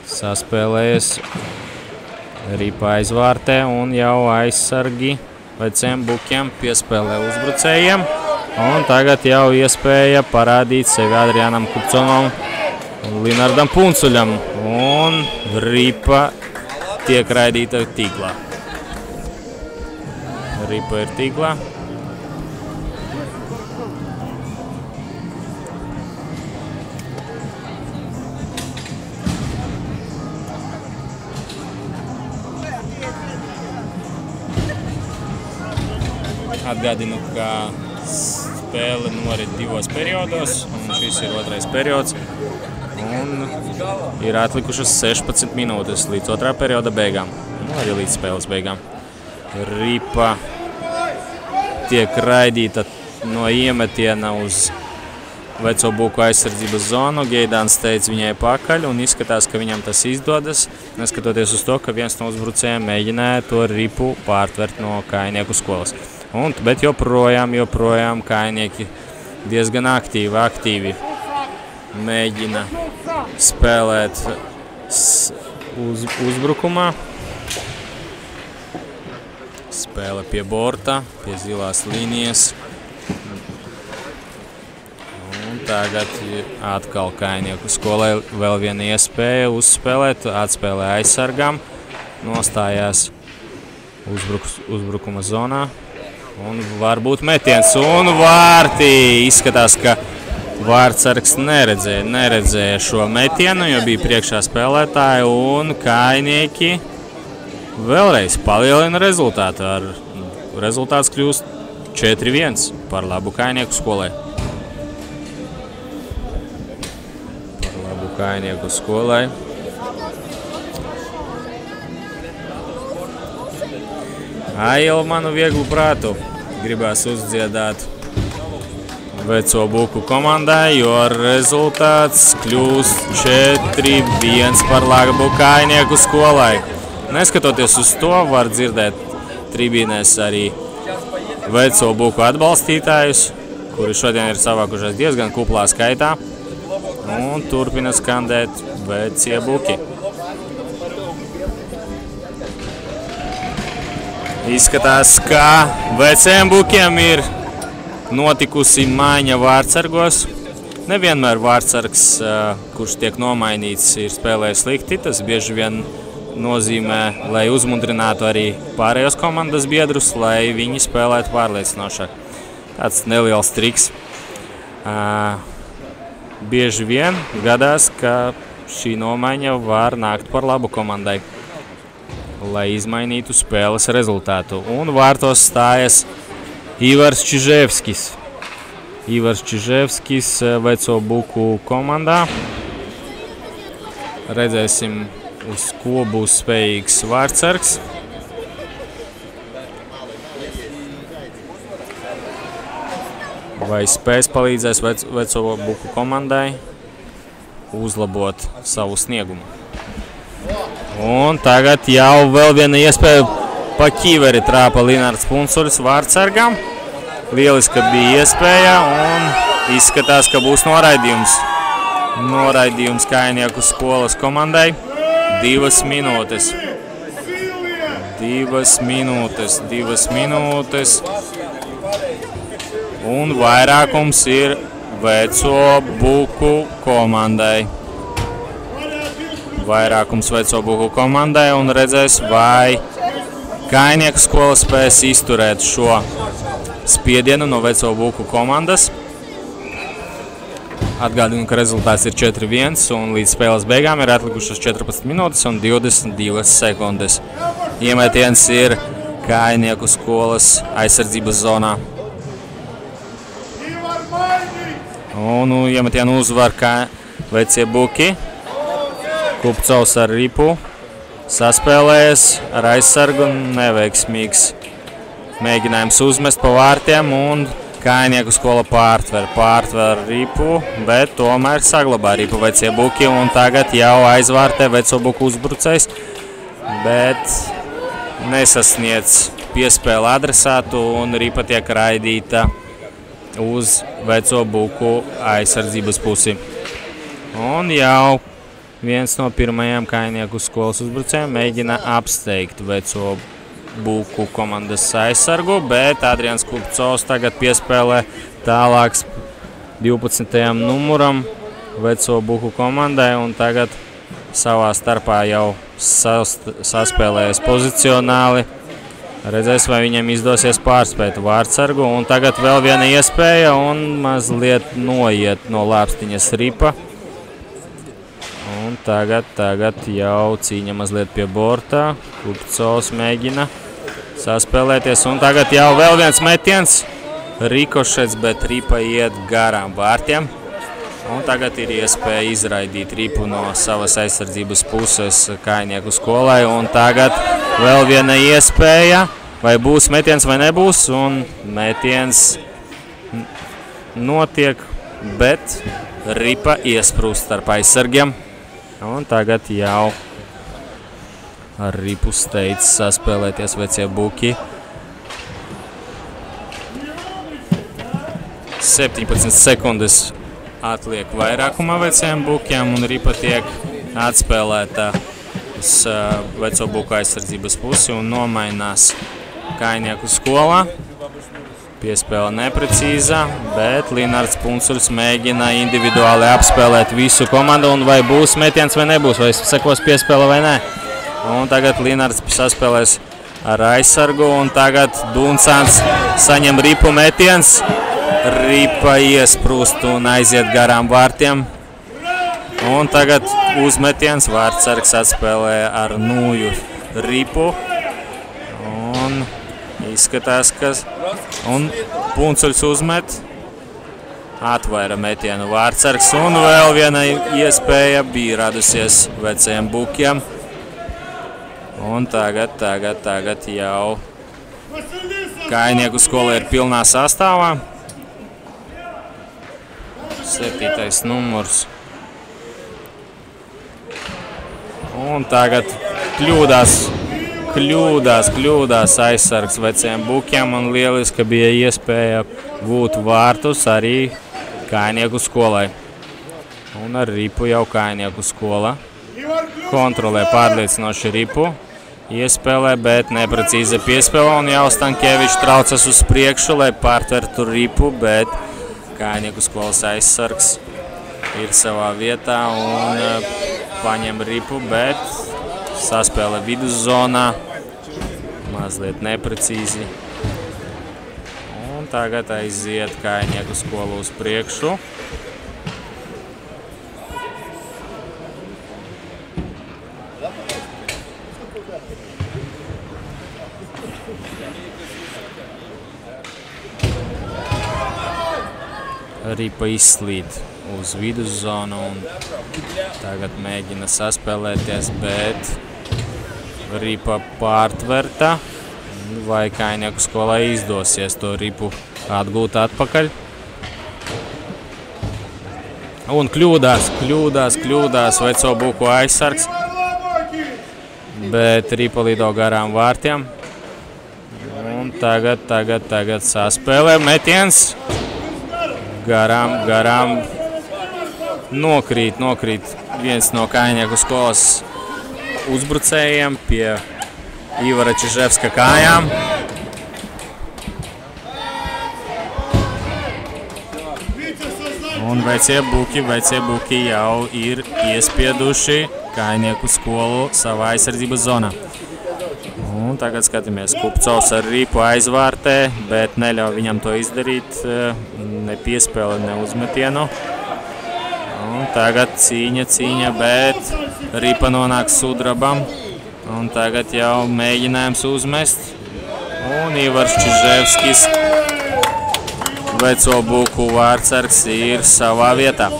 Saspēlējas Ripa aizvārtē un jau aizsargi veciem bukiem piespēlē uzbrucējiem. Un tagad jau iespēja parādīt sevi Adrianam Kupconom un Linardam Puncuļam. Un Ripa tiek raidīta tīklā. Ripa ir tīklā. Atgādinu, ka spēle norit 2 periodos, un šis ir 2. periods. Un ir atlikušas 16 minūtes līdz 2. perioda beigām, arī līdz spēles beigām. Ripa tiek raidīta no iemetiena uz veco buku aizsardzības zonu. Geidāns teica viņai pakaļ un izskatās, ka viņam tas izdodas, neskatoties uz to, ka viens no uzbrucējiem mēģināja to Ripu pārtvert no Kājnieku skolas. Bet joprojām Kājnieki diezgan aktīvi mēģina spēlēt uzbrukumā. Spēle pie borta, pie zilās līnijas. Un tagad atkal Kājnieku skolai vēl viena iespēja uzspēlēt, atspēlē aizsargam, nostājās uzbrukuma zonā. Un varbūt metiens un vārti. Izskatās, ka vārtsargs neredzēja šo metienu, jo bija priekšā spēlētāji, un Kājnieki vēlreiz palielina rezultātu. Rezultāts kļūst 4-1 par labu Kājnieku skolai. Par labu Kājnieku skolai. Ailu manu vieglu prātu gribās uzdziedāt veco buku komandai, jo rezultāts kļūst 4-1 par labu Kājnieku skolai. Neskatoties uz to, var dzirdēt tribīnēs arī veco buku atbalstītājus, kuri šodien ir savākušies diezgan kuplā skaitā un turpina skandēt vecie buki. Izskatās, ka veciem bukiem ir notikusi maiņa vārtsargos. Nevienmēr vārtsargs, kurš tiek nomainīts, ir spēlējis slikti. Tas bieži vien nozīmē, lai uzmundrinātu arī pārējos komandas biedrus, lai viņi spēlētu pārliecinošāk. Tāds neliels triks. Bieži vien gadās, ka šī nomaiņa var nākt par labu komandai, lai izmainītu spēles rezultātu. Un vārtos stājas Ivars Čiževskis. Ivars Čiževskis veco buku komandā. Redzēsim, uz ko būs spējīgs vārtsargs. Vai spēs palīdzēs veco buku komandai uzlabot savu sniegumu. Un tagad jau vēl viena iespēja pa ķīveri trāpa Linards Puncuļs vārtsargam. Lieliska bija iespēja un izskatās, ka būs noraidījums. Noraidījums Kājnieku skolas komandai. 2 minūtes. 2 minūtes. Un vairākums ir veco buku komandai. Vairākums veco buku komandai un redzēs, vai Kājnieku skola spēs izturēt šo spiedienu no veco buku komandas. Atgādinu, ka rezultāts ir 4-1 un līdz spēles beigām ir atlikušas 14 minūtes un 22 sekundes. Iemetiens ir Kājnieku skolas aizsardzības zonā. Un iemetienu uzvar vecie buki. Kupcovs ar Ripu saspēlējas ar aizsargu, neveiksmīgs mēģinājums uzmest pa vārtiem un Kājnieku skola pārtver Ripu, bet tomēr saglabā Ripu vecie buki un tagad jau aizvārtē veco buku uzbrucējs, bet nesasniedz piespēle adresātu un Ripa tiek raidīta uz veco buku aizsardzības pusi. Un jau viens no pirmajiem Kājnieku skolas uzbrucējiem mēģina apsteigt veco Buku komandas aizsargu, bet Adrians Kupcovs tagad piespēlē tālāks 12. numuram veco Buku komandai un tagad savā starpā jau saspēlējas pozicionāli. Redzēs, vai viņam izdosies pārspēt vārdsargu. Un tagad vēl viena iespēja un mazliet noiet no lāpstiņas Ripa. Un tagad jau cīņa mazliet pie bortā. Kupcovs mēģina saspēlēties. Un tagad jau vēl viens metiens. Rikošets, bet Ripa iet garām vārtiem. Un tagad ir iespēja izraidīt Ripu no savas aizsardzības puses Kājnieku skolai. Un tagad vēl viena iespēja. Vai būs metiens vai nebūs. Un metiens notiek, bet Ripa iesprūst starp aizsargiem. Un tagad jau ar Ripu steidz saspēlēties vecie Buki. 17 sekundes atliek vairākumā veciem Bukiem un Ripa tiek atspēlēta uz veco Buku aizsardzības pusi un nomainās Kājnieku skolā. Piespēle neprecīza, bet Linards Puncuļs mēģina individuāli apspēlēt visu komandu un vai būs metiens vai nebūs, vai sekos piespēle vai nē. Un tagad Linards saspēlēs ar aizsargu un tagad Dunsants saņem Ripu metiens. Ripa iesprūst un aiziet garām vārtiem. Un tagad uzmetiens vārdsargs atspēlē ar nūju Ripu. Un izskatās, ka Puncuļs uzmet. Atvaira metienu vārdsargs. Un vēl viena iespēja bija radusies vecajiem Bukiem. Un tagad jau Kājnieku skola ir pilnā sastāvā. 7. numurs. Un tagad kļūdās aizsargs veciem Bukiem un lieliski bija iespēja gūt vārtus arī Kājnieku skolai. Un ar Ripu jau Kājnieku skola kontrolē pārliecinoši Ripu. Iespēlē, bet neprecīza piespēle un jau Stankievičs traucas uz priekšu, lai pārtvertu Ripu, bet Kājnieku skolas aizsargs ir savā vietā un paņem Ripu, bet saspēle viduszonā. Mazliet neprecīzi. Un tagad aiziet Kājnieku skolu uz priekšu. Ripa izslīd uz viduszonu un tagad mēģina saspēlēties, bet Ripa pārtverta. Vai Kājnieku skolai izdosies to Ripu atgūt atpakaļ? Un kļūdās veco Buku aizsargs, bet Ripa lido garām vārtiem. Un tagad saspēlē metiens. Garām nokrīt viens no Kājnieku skolas uzbrucējiem pie Ivara Čiževska kājām. Un vecie Buki jau ir iespieduši Kājnieku skolu savā aizsardzības zonā. Un tagad skatāmies, Kupcovs ar Ripu aizvārtē, bet neļauj viņam to izdarīt, ne piespēle, ne uzmetienu. Un tagad cīņa, bet Ripa nonāk sudrabam. Un tagad jau mēģinājums uzmest. Un Ivars Čiževskis, veco Buku vārdsargs, ir savā vietā.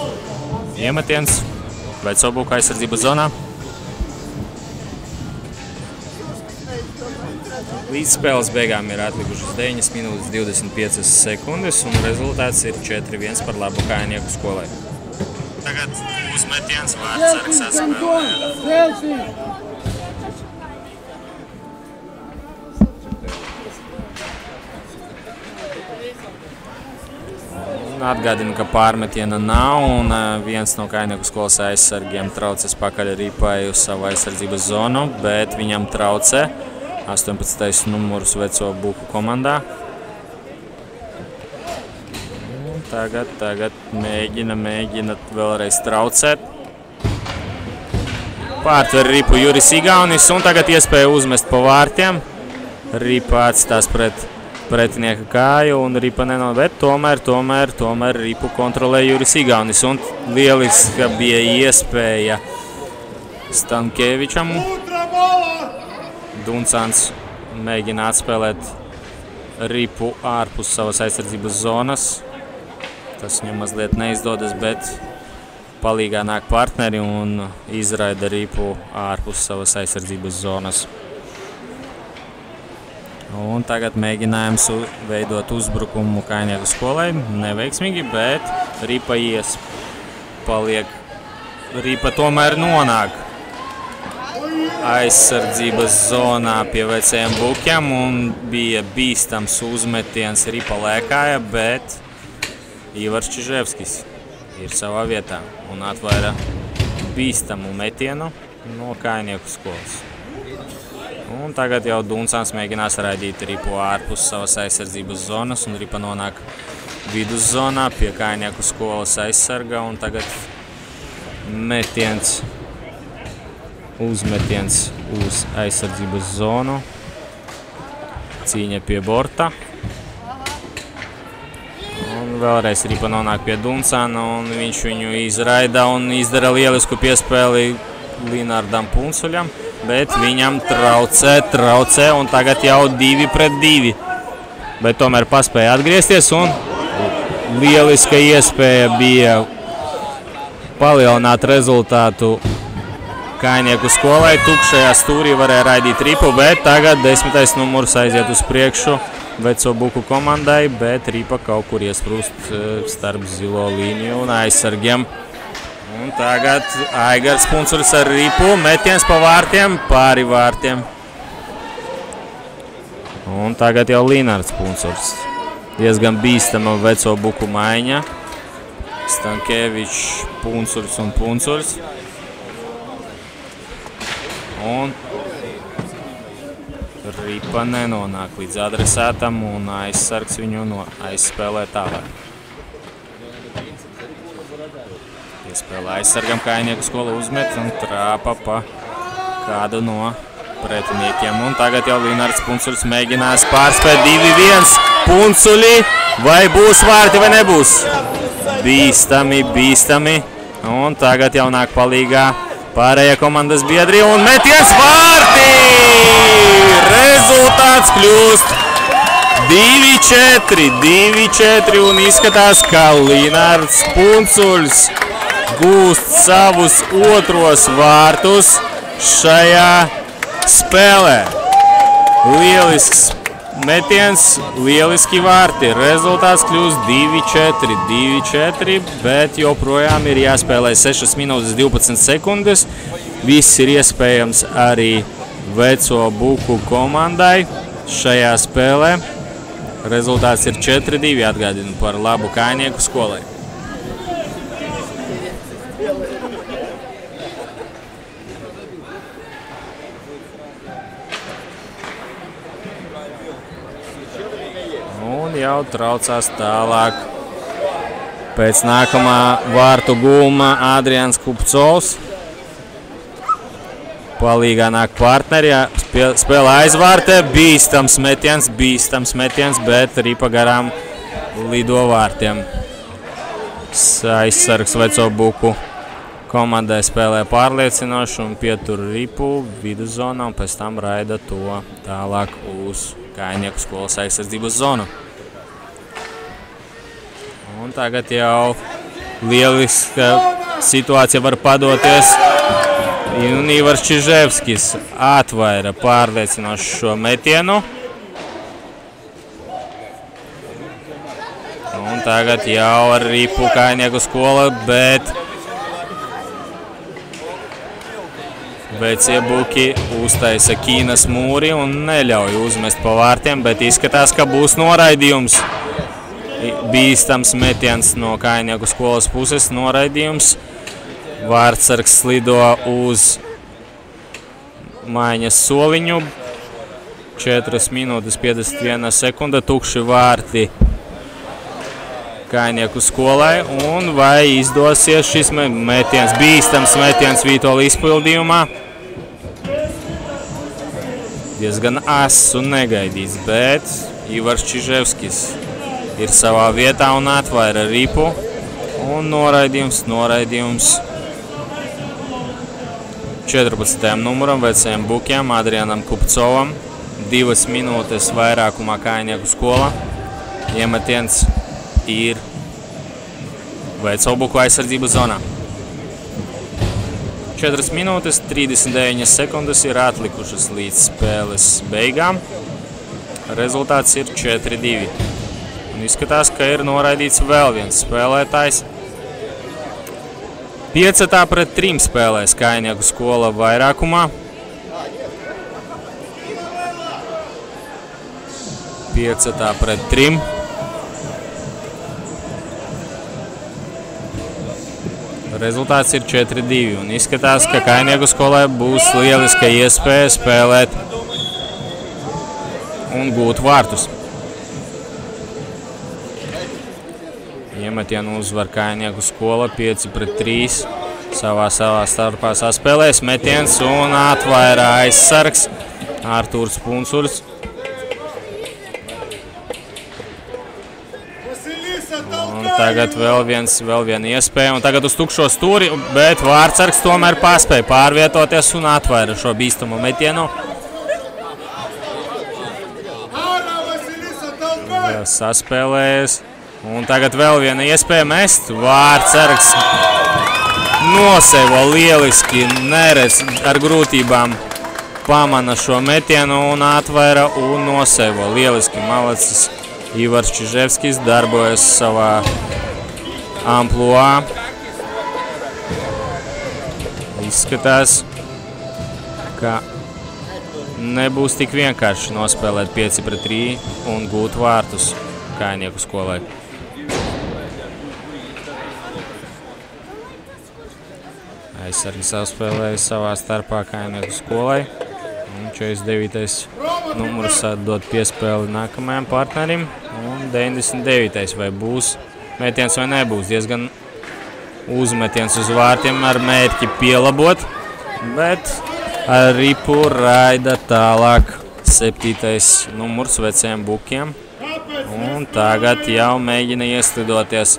Iemetiens veco Buku aizsardzības zonā. Līdz spēles beigām ir atlikušas 9 minūtes 25 sekundes un rezultāts ir 4-1 par labu Kājnieku skolai. Tagad uzmetiens vārdsargs atspēlē. Un Atgādinu, ka pārmetiena nav, un viens no Kājnieku skolas aizsargiem traucēs pakaļ Ripai uz savu aizsardzības zonu, bet viņam traucē 18. numurs veco Buku komandā. Tagad mēģina vēlreiz traucēt. Pārtver Ripu Juris Igaunis, un tagad iespēja uzmest pa vārtiem. Ripa atstās pret pretinieka kāju, un Ripa bet tomēr Ripu kontrolē Juris Igaunis, un lieliska bija iespēja Stankēvičam. Duncāns mēģina atspēlēt Ripu ārpus savas aizsardzības zonas. Tas viņam mazliet neizdodas, bet palīgā nāk partneri un izraida Ripu ārpus savas aizsardzības zonas. Un tagad mēģinājums veidot uzbrukumu Kājnieku skolai. Neveiksmīgi, bet Ripa paliek. Ripa tomēr nonāk aizsardzības zonā pie vecajiem Bukiem un bija bīstams uzmetiens. Ripa lēkāja, bet Ivars Čiževskis ir savā vietā un atvaira bīstamu metienu no Kājnieku skolas. Un tagad jau Duncāns mēģinās raidīt Ripu ārpus savas aizsardzības zonas, un Ripa nonāk viduszonā pie Kājnieku skolas aizsarga, un tagad uzmetiens uz aizsardzības zonu. Cīņa pie borta. Un vēlreiz Ripa nonāk pie Duncāna, un viņš viņu izraida un izdara lielisku piespēli Linardam Puncuļam. Bet viņam traucē, un tagad jau 2-2. Bet tomēr paspēja atgriezties, un lieliska iespēja bija palielināt rezultātu Kājnieku skolai. Tukšajā stūrī varēja raidīt Ripu, bet tagad 10. numurs aiziet uz priekšu veco Buku komandai, bet Ripa kaut kur iesprūst starp zilo līniju un aizsargiem. Un tagad Aigars Puncuļs ar Ripu, metiens pa vārtiem, pāri vārtiem. Un tagad jau Linards Puncuļs. Diezgan bīstama veco Buku maiņa. Stankēvičs, Puncuļs un Puncuļs. Un Ripa nenonāk līdz adresātam, un aizsargs viņu aizspēlē tālāk. Iespēlē aizsargam Kājnieku skola uzmet un trāpa pa kādu no pretiniekiem. Un tagad jau Linards Puncuļs mēģinās pārspēt 2-1. Puncuļi, vai būs vārti vai nebūs? Bīstami. Un tagad jau nāk palīgā pārējie komandas biedri un metiens vārti! Rezultāts kļūst 2-4 un izskatās, ka Linards Puncuļs gūst savus otros vārtus šajā spēlē. Lielisks metiens, lieliski vārti. Rezultāts kļūst 2-4, bet joprojām ir jāspēlē 6 minūtes 12 sekundes. Viss ir iespējams arī veco Buku komandai šajā spēlē. Rezultāts ir 4-2, atgādinu par labu Kājnieku skolai. Un jau traucās tālāk. Pēc nākamā vārtu gūma Adrians Kupcovs. Palīgā nāk partneri, spēlē aizvārtē, bīstams metiens, bet Ripa garām lido vārtiem. Aizsargs veco Buku komandai spēlē pārliecinoši un pietur Ripu viduszonā un pēc tam raida to tālāk uz Kājnieku skolas aizsardzības zonu. Un tagad jau lieliska situācija var padoties. Un Ivars Čiževskis atvaira pārliecinoši šo metienu. Un tagad jau ar Ripu Kājnieku skola, bet vecie Buki uztaisa Ķīnas mūri un neļauj uzmest pa vārtiem, bet izskatās, ka būs noraidījums. bīstams metiens no Kājnieku skolas puses, noraidījums. Vārtsargs slido uz maiņas soliņu. 4 minūtes 51 sekunda, tukši vārti Kājnieku skolai. Un vai izdosies šis metiens, bīstams metiens Vītola izpildījumā? Diezgan ass un negaidīts, bet Ivars Čiževskis ir savā vietā un atvaira ripu. Un noraidījums. 14. numuram vecajam bukiem Adrianam Kupcovam. 2 minūtes vairākumā Kājnieku skola. Iemetiens ir Veco buku aizsardzību zonā. 4 minūtes 39 sekundes ir atlikušas līdz spēles beigām. Rezultāts ir 4-2. Un izskatās, ka ir noraidīts vēl viens spēlētājs. 5-3 spēlēs Kājnieku skola vairākumā. 5-3. Rezultāts ir 4-2. Un izskatās, ka Kājnieku skolai būs lieliska iespēja spēlēt un gūt vārtus. Iemetienu uzvar Kājnieku skola 5-3. Savā starpā saspēlēs metiens un atvairā aizsargs Artūrs Punsuļs. Un tagad vēl viena iespēja. Un tagad uz tukšo stūri, bet vārtsargs tomēr paspēja pārvietoties un atvaira šo bīstamo metienu. Saspēlējies. Un tagad vēl viena iespēja mest. Vārtsargs nosevo lieliski, neredz ar grūtībām. Pamana šo metienu un atvaira un nosevo. Lieliski malacis Ivars Čiževskis darbojas savā ampluā. Izskatās, ka nebūs tik vienkārši nospēlēt 5-3 un gūt vārtus Kājnieku skolai. Aizsargi saspēlēja savā starpā Kājnieku skolai. Un 49. numurs dod piespēli nākamajam partnerim. Un 99. vai būs metiens vai nebūs. Diezgan uzmetiens uz vārtiem ar mērķi pielabot. Bet ar ripu raida tālāk 7. numurs vecajiem bukiem. Un tagad jau mēģina ieslidoties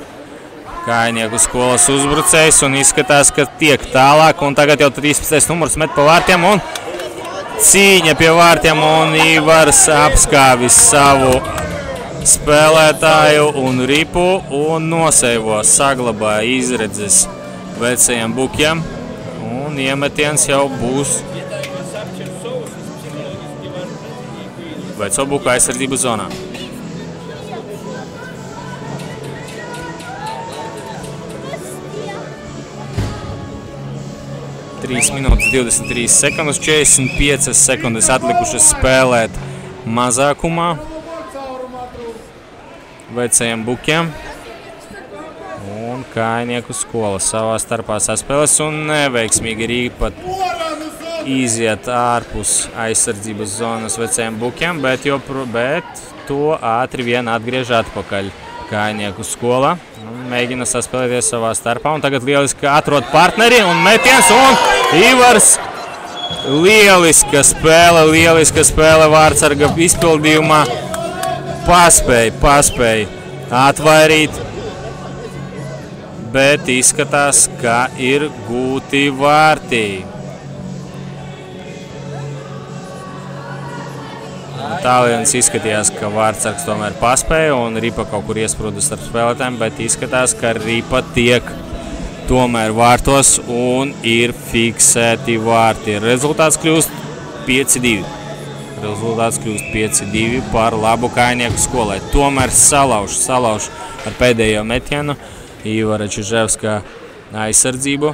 Kājnieku skolas uzbrucējs un izskatās, ka tiek tālāk. Un tagad jau 13. numurs met pa vārtiem un cīņa pie vārtiem un Ivars apskāvis savu spēlētāju un ripu un noseivo, saglabāja izredzes vecajiem bukiem. Un iemetiens jau būs Veco buku aizsardzību zonā. Trīs minūtes 23 sekundes, 45 sekundes atlikušas spēlēt mazākumā vecajiem bukiem. Un Kājnieku skola savā starpā saspēlēs un neveiksmīgi ripa iziet ārpus aizsardzības zonas vecajiem bukiem, bet to ātri vien atgriež atpakaļ Kājnieku skola. Mēģina saspēlēties savā starpā un tagad lieliski atrod partneri un metiens un Ivars lieliska spēle vārtsarga izpildījumā. Paspēja atvairīt, bet izskatās, ka ir gūti vārti. Tālienis izskatījās, ka vārtsargs tomēr paspēja un ripa kaut kur iesprūda starp spēlētājiem, bet izskatās, ka ripa tiek tomēr vārtos un ir fiksēti vārti. Rezultāts kļūst 5-2. Par labu Kājnieku skolai. Tomēr salauž ar pēdējo metienu Ivara Čiževska aizsardzību.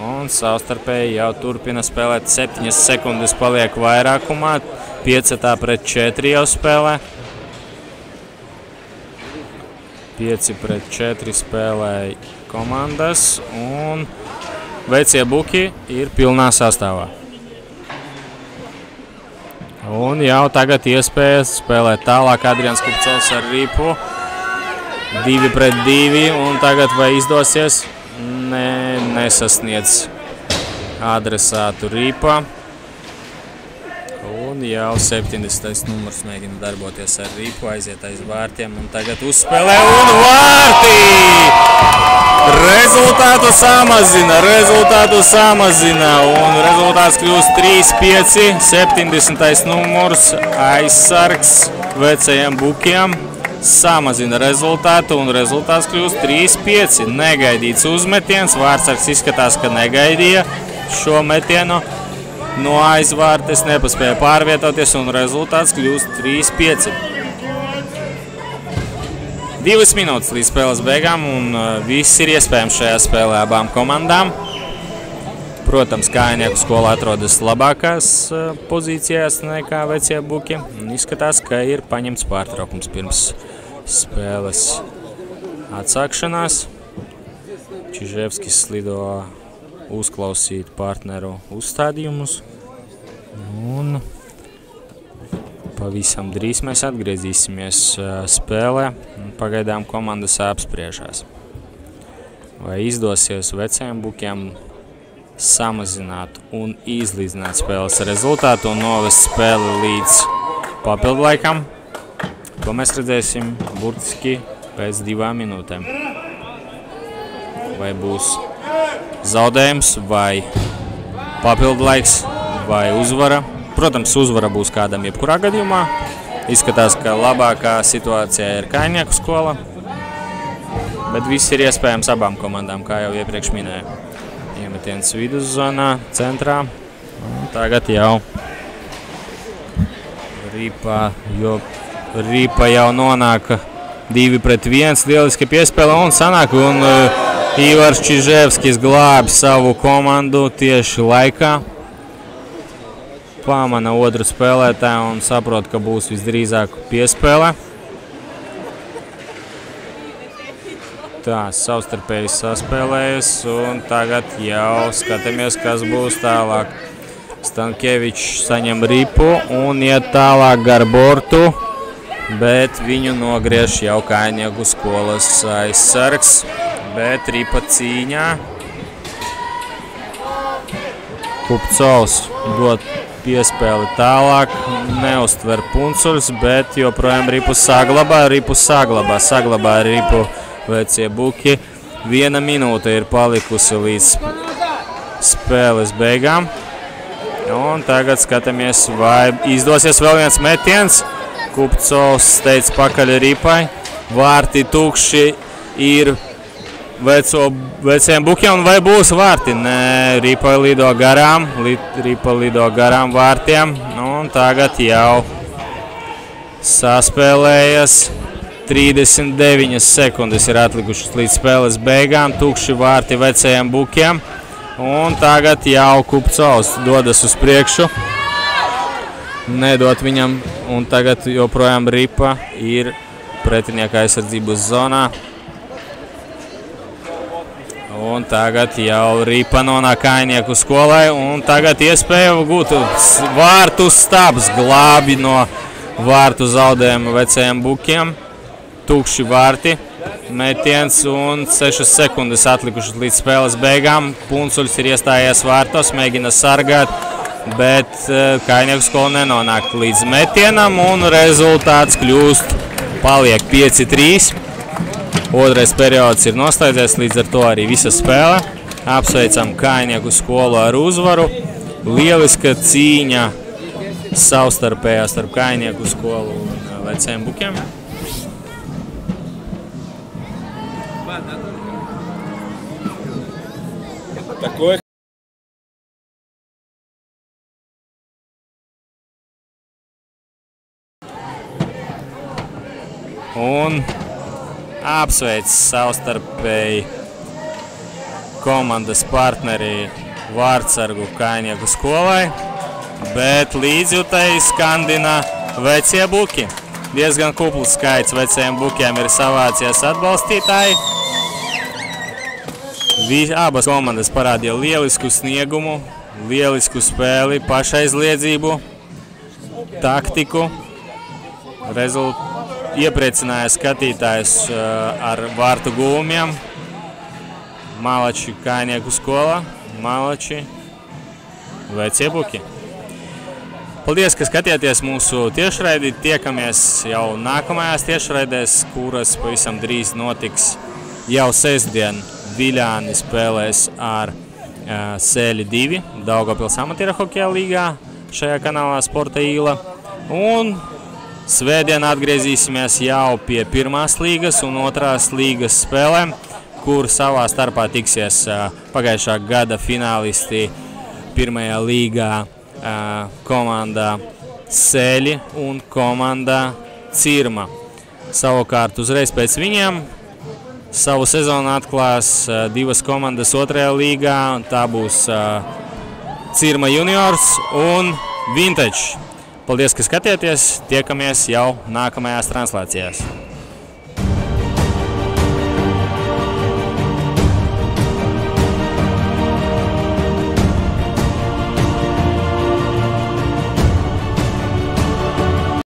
Un savstarpēji jau turpina spēlēt. 7 sekundes paliek vairākumā. 5-4 jau spēlē. 5-4 spēlē komandas, un vecie buki ir pilnā sastāvā. Un jau tagad iespējas spēlēt tālāk Adrians Kupcovs ar Ripu. 2-2, un tagad vai izdosies? Nesasniedz adresātu Ripa. Un jau 70. numurs mēģina darboties ar Ripu, aiziet aiz vārtiem, un tagad uzspēlē, un vārti! Rezultātu samazina, un rezultāts kļūst 3-5, 70. numurs aizsargs vecajiem bukiem. Samazina rezultātu, un rezultāts kļūst 3-5. Negaidīts uzmetiens, vārtsargs izskatās, ka negaidīja šo metienu. No aizvārtes nepaspēja pārvietoties, un rezultāts kļūst 3-5. 2 minūtes līdz spēles beigām, un viss ir iespējams šajā spēlē abām komandām. Protams, Kājnieku skola atrodas labākās pozīcijās nekā vecie buki, un izskatās, ka ir paņemts pārtraukums pirms spēles atsākšanās. Čiževskis lido uzklausīt partneru uzstādījumus, un pavisam drīz mēs atgriezīsimies spēlē, un pagaidām komandas apspriežās. Vai izdosies vecajiem bukiem samazināt un izlīdzināt spēles rezultātu un novest spēli līdz papildlaikam, ko mēs redzēsim burtiski pēc 2 minūtēm. Vai būs zaudējums, vai papildlaiks, vai uzvara. Protams, uzvara būs kādam jebkurā gadījumā. Izskatās, ka labākā situācijā ir Kājnieku skola, bet viss ir iespējams abām komandām, kā jau iepriekš minēju. Iemetiens viduszonā, centrā. Tagad jau Ripa jau nonāk 2-1, lieliski piespēle un sanāk, un Ivars Čiževskis glābi savu komandu tieši laikā. Pamana otru spēlētāju un saprot, ka būs visdrīzāk piespēle. Tā, savstarpēji saspēlējas, un tagad jau skatāmies, kas būs tālāk. Stankievičs saņem Ripu un iet tālāk gar bortu, bet viņu nogriež jau Kājnieku skolas aizsargs. Bet Ripa cīņā. Kupcovs dod piespēli tālāk, neuztver Puncuļs, bet joprojām Ripu saglabā Ripu vecie buki. 1 minūte ir palikusi līdz spēles beigām. Un tagad skatāmies, vai izdosies vēl viens metiens. Kupcovs steidz pakaļ Ripai. Vārti tukši ir veciem bukiem, un vai būs vārti? Nē, Ripa lido garām vārtiem, un tagad jau saspēlējas. 39 sekundes ir atlikušas līdz spēles beigām, tukši vārti vecajiem bukiem, un tagad jau Kupcovs dodas uz priekšu, nedot viņam, un tagad joprojām Ripa ir pretinieka aizsardzības zonā. Un tagad jau Ripa nonāk Kājnieku skolai, un tagad iespēja gūt vārtu stabs, glābi no vārtu zaudējuma vecajiem bukiem. Tukši vārti, metiens un 6 sekundes atlikušas līdz spēles beigām. Puncuļs ir iestājies vārtos, mēģina sargāt, bet Kājnieku skola nenonāk līdz metienam, un rezultāts paliek 5-3. Otrais periods ir noslēdzies, līdz ar to arī visa spēle. Apsveicam Kājnieku skolu ar uzvaru. Lieliska cīņa savstarpējā starp Kājnieku skolu un vecajiem bukiem. Un apsveic savstarpēji komandas partneri vārtsargu Kājnieku skolai. bet līdzjutēji skandina vecie buki. Diezgan kupls skaits vecajiem bukiem ir savācies atbalstītāji. Abas komandas parādīja lielisku sniegumu, lielisku spēli, pašaizliedzību, taktiku. Iepriecināja skatītājus ar vārtu gūmiem. Malači Kājnieku skola, Malači vecie buki. Paldies, ka skatījāties mūsu tiešraidi. Tiekamies jau nākamajās tiešraidēs, kuras pavisam drīz notiks jau sestdien. Viļāni spēlēs ar Sēļi 2 Daugavpils amatieru hokeja līgā šajā kanālā Sporta Īla. Un svētdien atgriezīsimies jau pie pirmās līgas un otrās līgas spēlēm, kur savā starpā tiksies pagājušā gada finālisti pirmajā līgā komanda Sēļi un komanda Cirma. Savukārt uzreiz pēc viņiem savu sezonu atklās divas komandas otrajā līgā, un tā būs Cirma Juniors un Vintage. Paldies, ka skatījāties, tiekamies jau nākamajās translācijās.